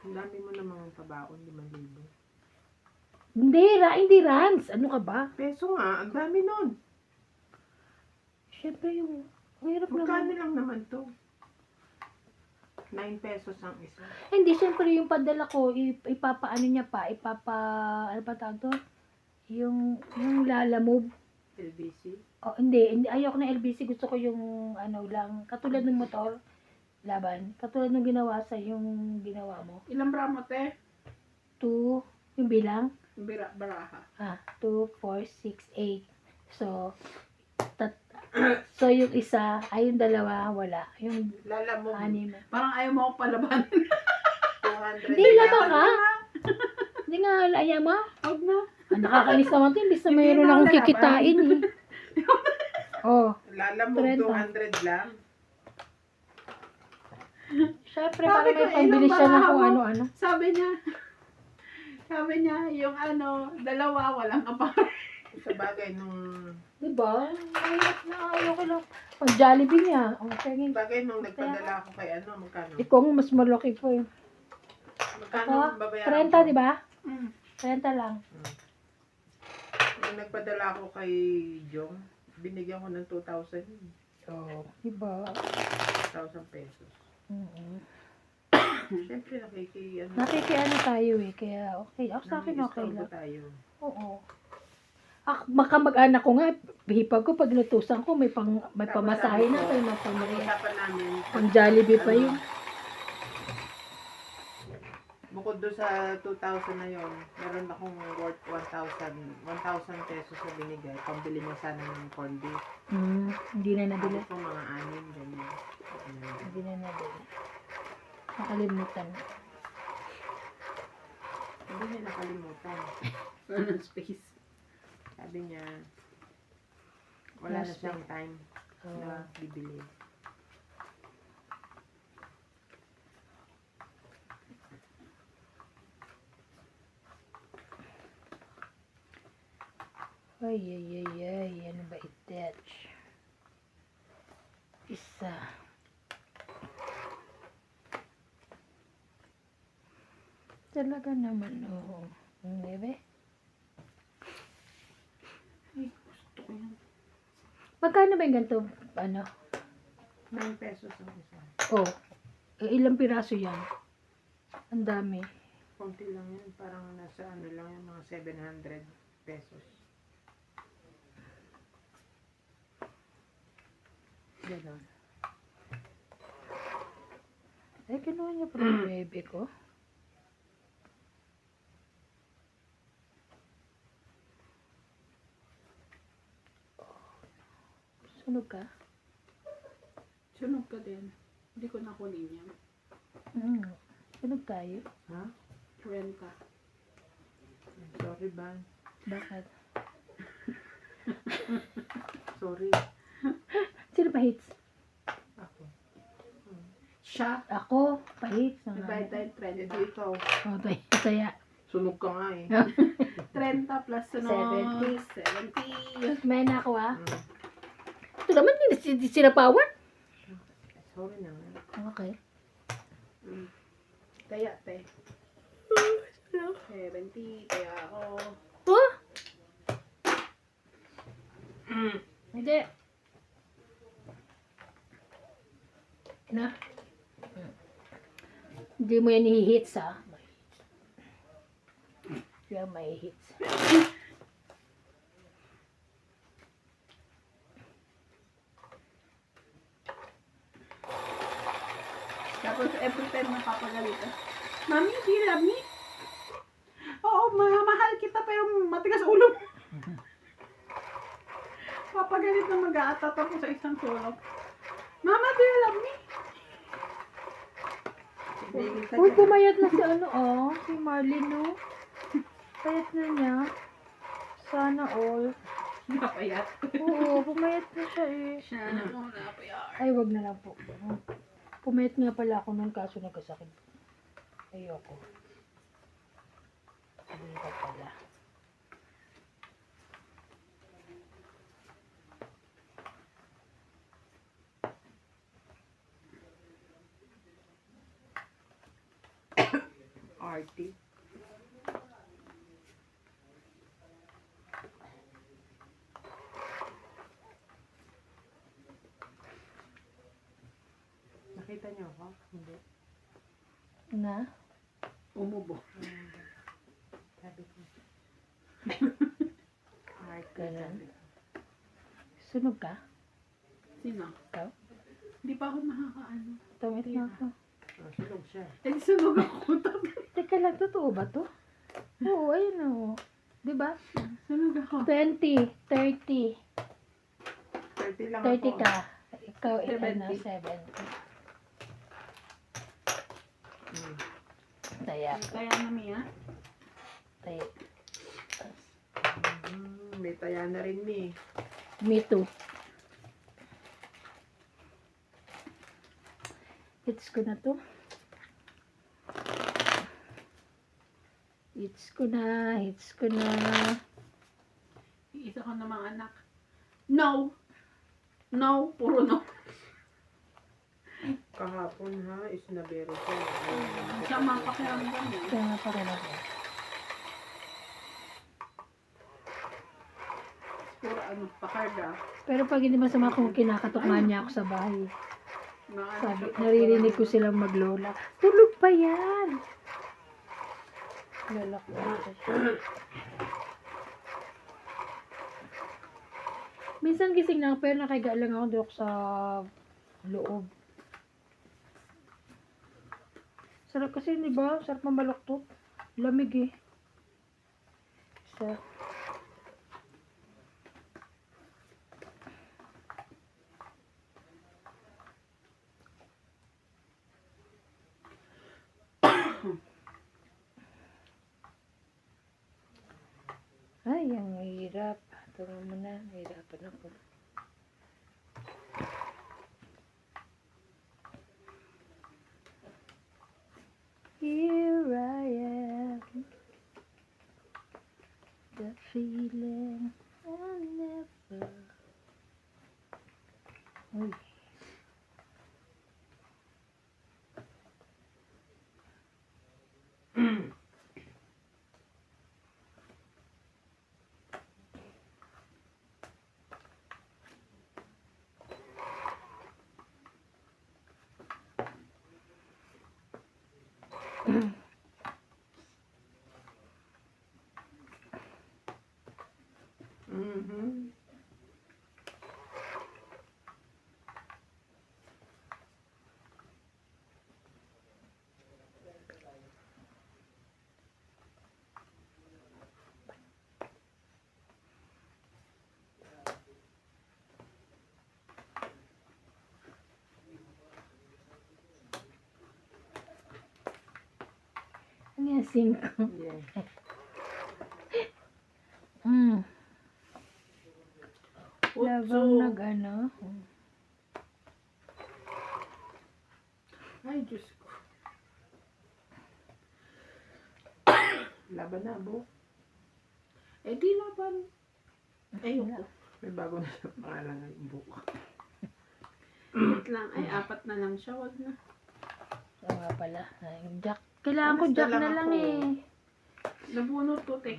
S3: Ang dami mo namang pabaon, 5,000.
S1: Hindi Rans, ano ka ba?
S3: Peso nga, ang dami nun.
S1: Siyempre yung, ang hirap
S3: Magkano
S1: naman.
S3: lang naman to? 9 pesos ang isa.
S1: Hindi, siyempre yung padala ko, ipapaano niya pa, ano pa tawag to? Yung lalamove.
S3: LBC.
S1: Oh, hindi, ayoko na LBC, gusto ko yung lang, katulad ng motor, laban, katulad ng ginawa sa yung ginawa mo.
S5: Ilang bramo, te?
S1: 2, yung bilang,
S5: Baraha.
S1: 2, 4, 6, 8. So, so yung isa, ay yung dalawa, wala. Yung
S3: Lala mo,
S1: 6.
S5: Parang ayaw mo akong palabanin.
S3: 200.
S1: Hindi, laban ka. Hindi nga, ayaw mo.
S5: Huwag na.
S1: Nakakainis naman ito, imbis na
S5: Hindi
S1: mayroon
S5: na
S1: akong
S5: lalaban.
S1: kikitain eh. Oh,
S3: Lala mo,
S1: 30.
S3: 200 lang.
S1: syempre,
S5: Sabi
S1: para
S5: ko,
S1: may pambili siya ng
S5: ilang
S1: kung
S5: baraha mo?
S1: ano-ano.
S5: Sabi niya, yung dalawa, walang kapare.
S3: Sa bagay nung
S1: Diba? Ayok na, ayok ko lang. Pag Jollibee niya. Oh, sige.
S3: bagay nung nagpadala ako kay magkano?
S1: Ikaw mas malaki po eh.
S3: Magkano
S1: Ako,
S3: ang babayaran
S1: 30, di ba?
S5: Mm.
S1: 30 lang.
S3: Nung nagpadala ako kay Jong, binigyan ko ng 2,000 yun.
S1: Oo. Diba?
S3: 2,000 pesos.
S1: Mm-hmm.
S3: Siyempre,
S1: Nakikiano tayo eh. Kaya okay. Ako sa akin okay
S3: nang-i-istorbo
S1: lang.
S3: tayo.
S1: Oo. Mag-anak ko nga, hipag ko, pag lutusan ko, may pamasahe na, may
S3: Usapan namin,
S1: pang Jollibee pa yun.
S3: Bukod doon sa 2,000 na yon, meron akong worth 1,000 pesos na binigay. Pambili niya sana ng corned beef.
S1: Hindi na nabili.
S3: Ano pong mga anim, ganyan.
S1: Hindi na nabili. Nakalimutan.
S3: Hindi niya nakalimutan.
S5: Anong space?
S3: Sabi niya, wala na
S1: Last
S3: siyang time
S1: Oo.
S3: na bibili.
S1: Ay. Ano ba itet? Isa. Talaga naman, oo. Bebe?
S5: Ay, gusto ko yan.
S1: Magkano ba yung ganito? Ano?
S3: 9 pesos ang isa.
S1: Oh. Ilang piraso yan? Ang dami.
S3: Konti lang yan. Parang nasa ano lang yan, mga 700 pesos.
S1: Ganon. Ay, kinuha niya pa yung bebe ko. Sunog ka?
S5: Sunog ka din. Hindi ko nakunin yan.
S1: Sunog tayo.
S3: Ha?
S5: Renta.
S3: Sorry, Ban.
S1: Bakit?
S3: Sorry.
S1: Sino pa hits?
S3: Ako.
S5: Siya.
S1: Ako. Pa hits.
S5: Divide tayo
S3: Edi
S5: 30.
S3: ikaw.
S1: Oh, tayo. Saya.
S3: Sunog ka nga eh.
S5: 30 plus sunog. 70.
S1: May na ako ah.
S3: Mm.
S1: Ito naman hindi sinapawan.
S3: Sorry na nga.
S1: Okay.
S5: Kaya, te. 70. Kaya ako.
S1: Oh? Hindi. Na? Hindi mo yan hihits ha. Yan may hits.
S5: Tapos every time napapagalitan. Mami, do you love me? Oo, mahal kita pero matigas ulo. Papagalit na mag-aatat ako sa isang sulok. Mama, do you love me?
S3: Hindi kita
S1: Uy,
S3: dyan.
S1: pumayat na si ano oh. Si Marlene no. Payat na niya. Sana all.
S5: Napayat.
S1: Oo, pumayat na siya eh.
S5: Siya na mo napayat.
S1: Ay, wag na lang po. Pumayat nga pala ako nung kaso nagkasakit. Ayoko. Hindi ka pala.
S3: Arty. Nakita niyo ako? Hindi.
S1: Na?
S5: Umubo.
S3: Sabi ko. Arty.
S1: Ganun.
S3: sabi ko.
S1: Sunog ka?
S5: Sino?
S1: Ikaw?
S5: Hindi pa ako nakakaano.
S1: Tumit na ako.
S3: Oh, sunog siya.
S5: Eh, sunog ako.
S1: Teka lang, totoo ba to? Oo, ayun o. Diba?
S5: Sunog ako.
S1: 20, 30.
S3: 30 lang
S1: 30
S3: ako.
S1: ka. Ikaw,
S5: 70.
S1: 70.
S3: Mm.
S1: Taya.
S5: Kaya na Mia.
S1: Taya.
S3: May taya na rin ni.
S1: Me too. Hits ko na to. Hits ko na. Hits ko na.
S5: Isa ko na mga anak. No! No! Puro no.
S3: Kahapon ha, is na bero ko.
S5: Siya mga pakiramdam eh.
S1: Kaya nga pa rin ako.
S5: Puro ano, pakarga.
S1: Pero pag hindi masama kung kinakatok nga niya ako sa bahay.
S5: Mga
S1: Sabi, naririnig ko silang maglola. Tulog pa yan! Lalak na siya. Minsan gising na ako, pero nakahiga lang ako doon sa loob. Sarap kasi, di ba? Sarap mamaluktot. Lamig eh. Sarap. Ay, ang hirap. Tulungan mo na. Nahirapan ako. Here I am. The feeling I never. Uy.
S3: Mhm.
S1: Ano yan, 5?
S3: Yeah.
S1: Labang nag-ano.
S3: Ay, Diyos ko. Laban na, bo.
S5: Eh di laban. Ayoko.
S3: May bago na sa pangalan ng book.
S5: Wait lang. Ay, 4 na lang siya. Wag na.
S1: Oo nga pala. Ay, Jack. Kailangan ko
S3: Alas
S1: Jack
S3: na
S1: na
S3: lang
S1: lang
S3: ako.
S1: eh.
S5: Nabunot to, te.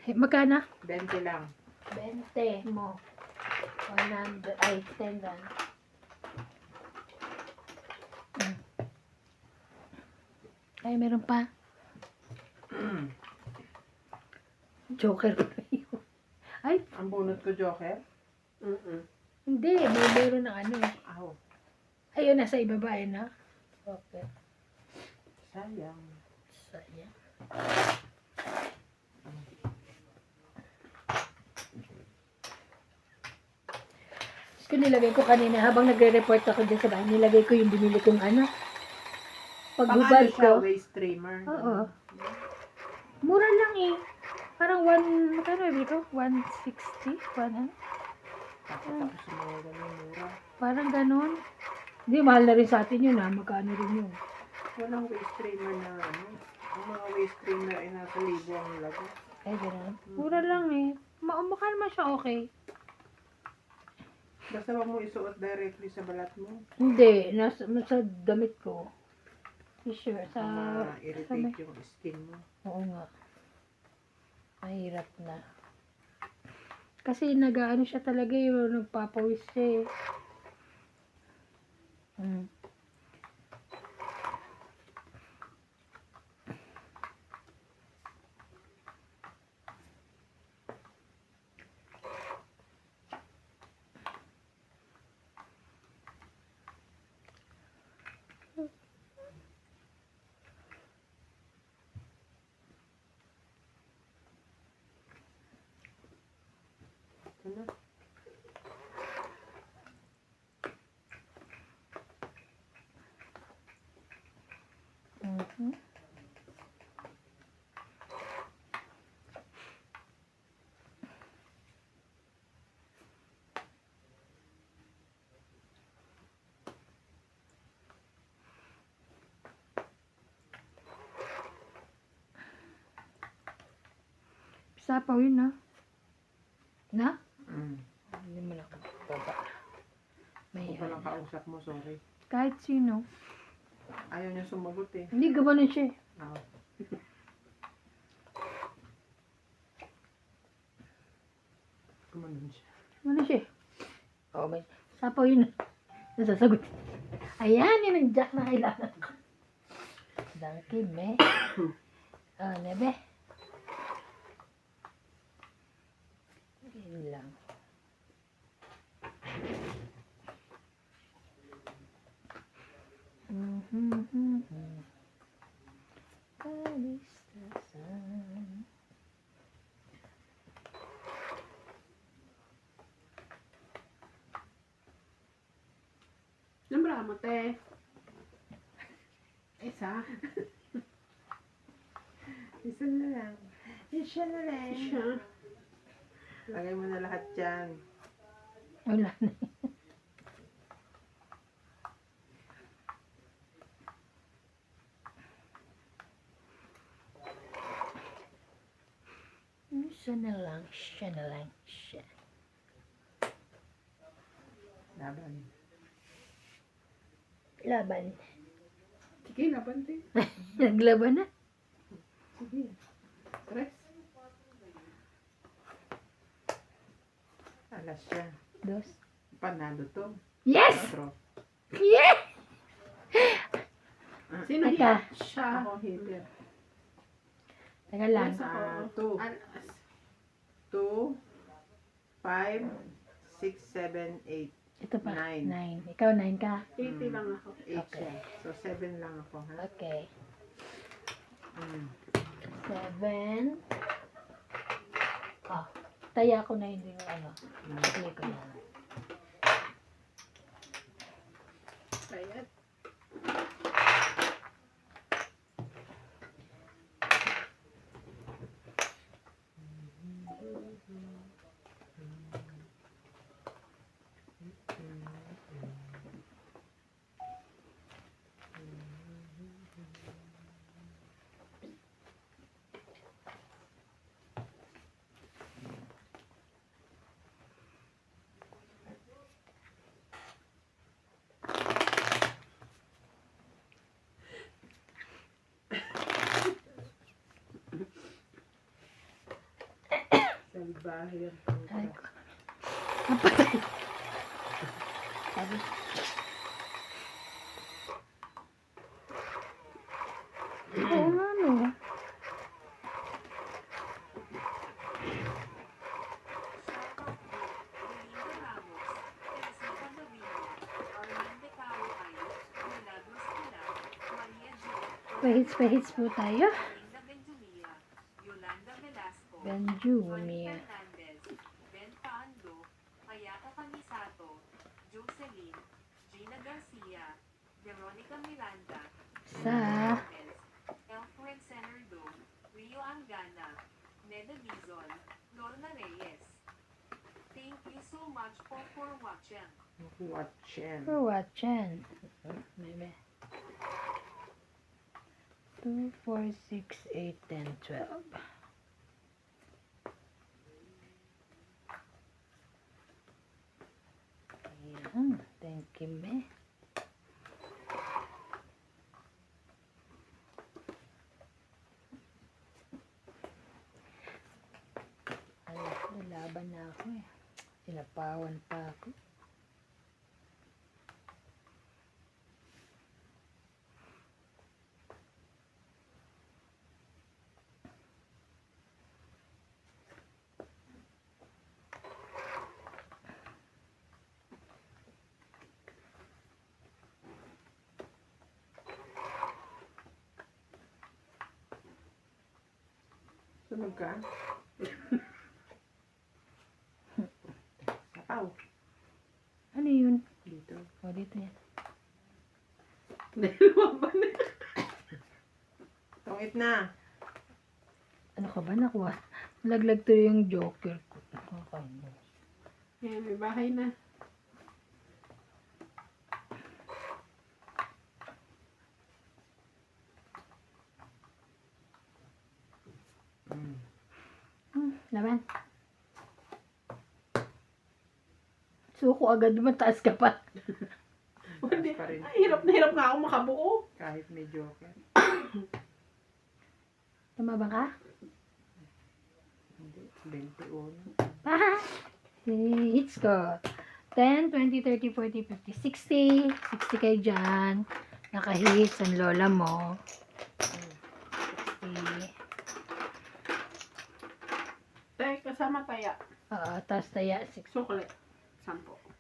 S1: Eh, magkano?
S3: 20 lang.
S1: 20 mo. 100. Ay, 10 lang. Ay, meron pa. Joker pa yun. Ay,
S3: Ang bunot ko, Joker.
S1: hindi. May meron ng ano eh.
S3: Aw,
S1: Ayun, nasa ibaba eh na. Okay.
S3: sayang.
S1: Sayang. Tapos ko nilagay ko kanina, habang nagre-report ako dyan sa bahay, nilagay ko yung binili kong ano. Paghubad
S3: Pang ano siya,
S1: ko.
S3: waist trimmer.
S1: Oo. Mura lang eh. Parang 1, magkano ibig ko? 160? 100?
S3: Tapos sa mga ganun, mura.
S1: Parang ganun. Hindi, mahal na rin sa atin yun ha. Magkano rin yun.
S3: Walang waist trimmer na ano. Ang mga waist trimmer ay nasa libo ang lago.
S1: Ay, ganun. Mura lang eh. Mukha naman siya okay.
S3: Basta wag mo isuot directly sa balat mo.
S1: Hindi, sa damit ko. T-shirt. Sa,
S3: Ma-irritate yung skin mo.
S1: oo nga. Mahirap na. Kasi nag-ano siya talaga yung nagpapawis siya eh.
S3: Ito na.
S1: Mhm. Sapaw yun na. Na? Hindi mo lang baba. May
S3: Kung palang kausap mo, sorry.
S1: kahit sino.
S3: Ayaw niya sumagot eh.
S1: Hindi, gabanan siya eh.
S3: Ah. Kumanon siya.
S1: Ano siya? Oo, may sapaw yun. Nasasagot. Ayan, yun ang jack na kailangan ko. Donkey, me. Oh, nebe. Yun lang.
S5: mo, te. Isa.
S3: Isa na lang. Isa na lang.
S5: Siya.
S3: Lagay mo na lahat dyan.
S1: Wala na. Siya na lang, siya na lang, siya.
S3: Laban.
S1: Laban.
S5: Sige, laban, te.
S1: Naglaban na.
S5: Sige. Tres.
S3: Alas siya.
S1: Dos.
S3: Panalo to.
S1: Yes!
S3: Patro.
S1: Yes!
S5: Sino
S1: Teka.
S5: siya?
S3: Ako, hitter.
S1: Teka lang.
S5: Yes, ako.
S3: Two.
S5: Al-
S3: 2, 5, 6, 7, 8.
S1: Ito pa.
S3: Nine.
S1: 9. Ikaw 9 ka.
S5: 80 lang ako.
S3: 8
S1: Okay.
S3: siya. So, 7 lang ako, ha?
S1: Okay.
S3: Mm.
S1: 7. Oh. Taya ko na hindi yung ano. Taya ko na.
S5: Kaya,
S3: Salbahe yan.
S1: Ay ko. Napatay. Sabi. Oo nga no. Pahits po tayo.
S4: Yolanda Velasco,
S1: Benjumia.
S4: Fernandez, Ben Pando, Ayaka Canisato, Jocelyn, Gina Garcia, Veronica Miranda,
S1: Sa
S4: Alfred Senardo, Rio Angana, Neda Dizon, Lorna Reyes. Thank you so much for watching.
S3: Watch yan.
S1: for watching. Maybe. 2, 4, 6, 8, 10, 12. Ayan. Thank you, me. Alam, lalaban na ako eh. Sinapawan pa ako.
S3: Sunog ka? Sapaw.
S1: Ano yun?
S3: Dito.
S1: O, dito yan.
S3: Tungit na.
S1: Ano ka ba? Nakuha. Laglag to yung joker ko. Okay.
S5: Ayan, may bahay na.
S1: Laban. Suko agad, mataas ka pa.
S5: Hindi.
S3: Pa rin.
S5: Ay, hirap na hirap nga ako makabuo.
S3: Kahit may joker.
S1: Tumabang ka?
S3: Hindi. 21.
S1: Ah! Hits ko. 10, 20, 30, 40, 50, 60. 60 kayo dyan. Nakahits ang lola mo. 60.
S5: Tay, kasama taya.
S1: Oo, tapos taya 6.
S5: Sukle. 10.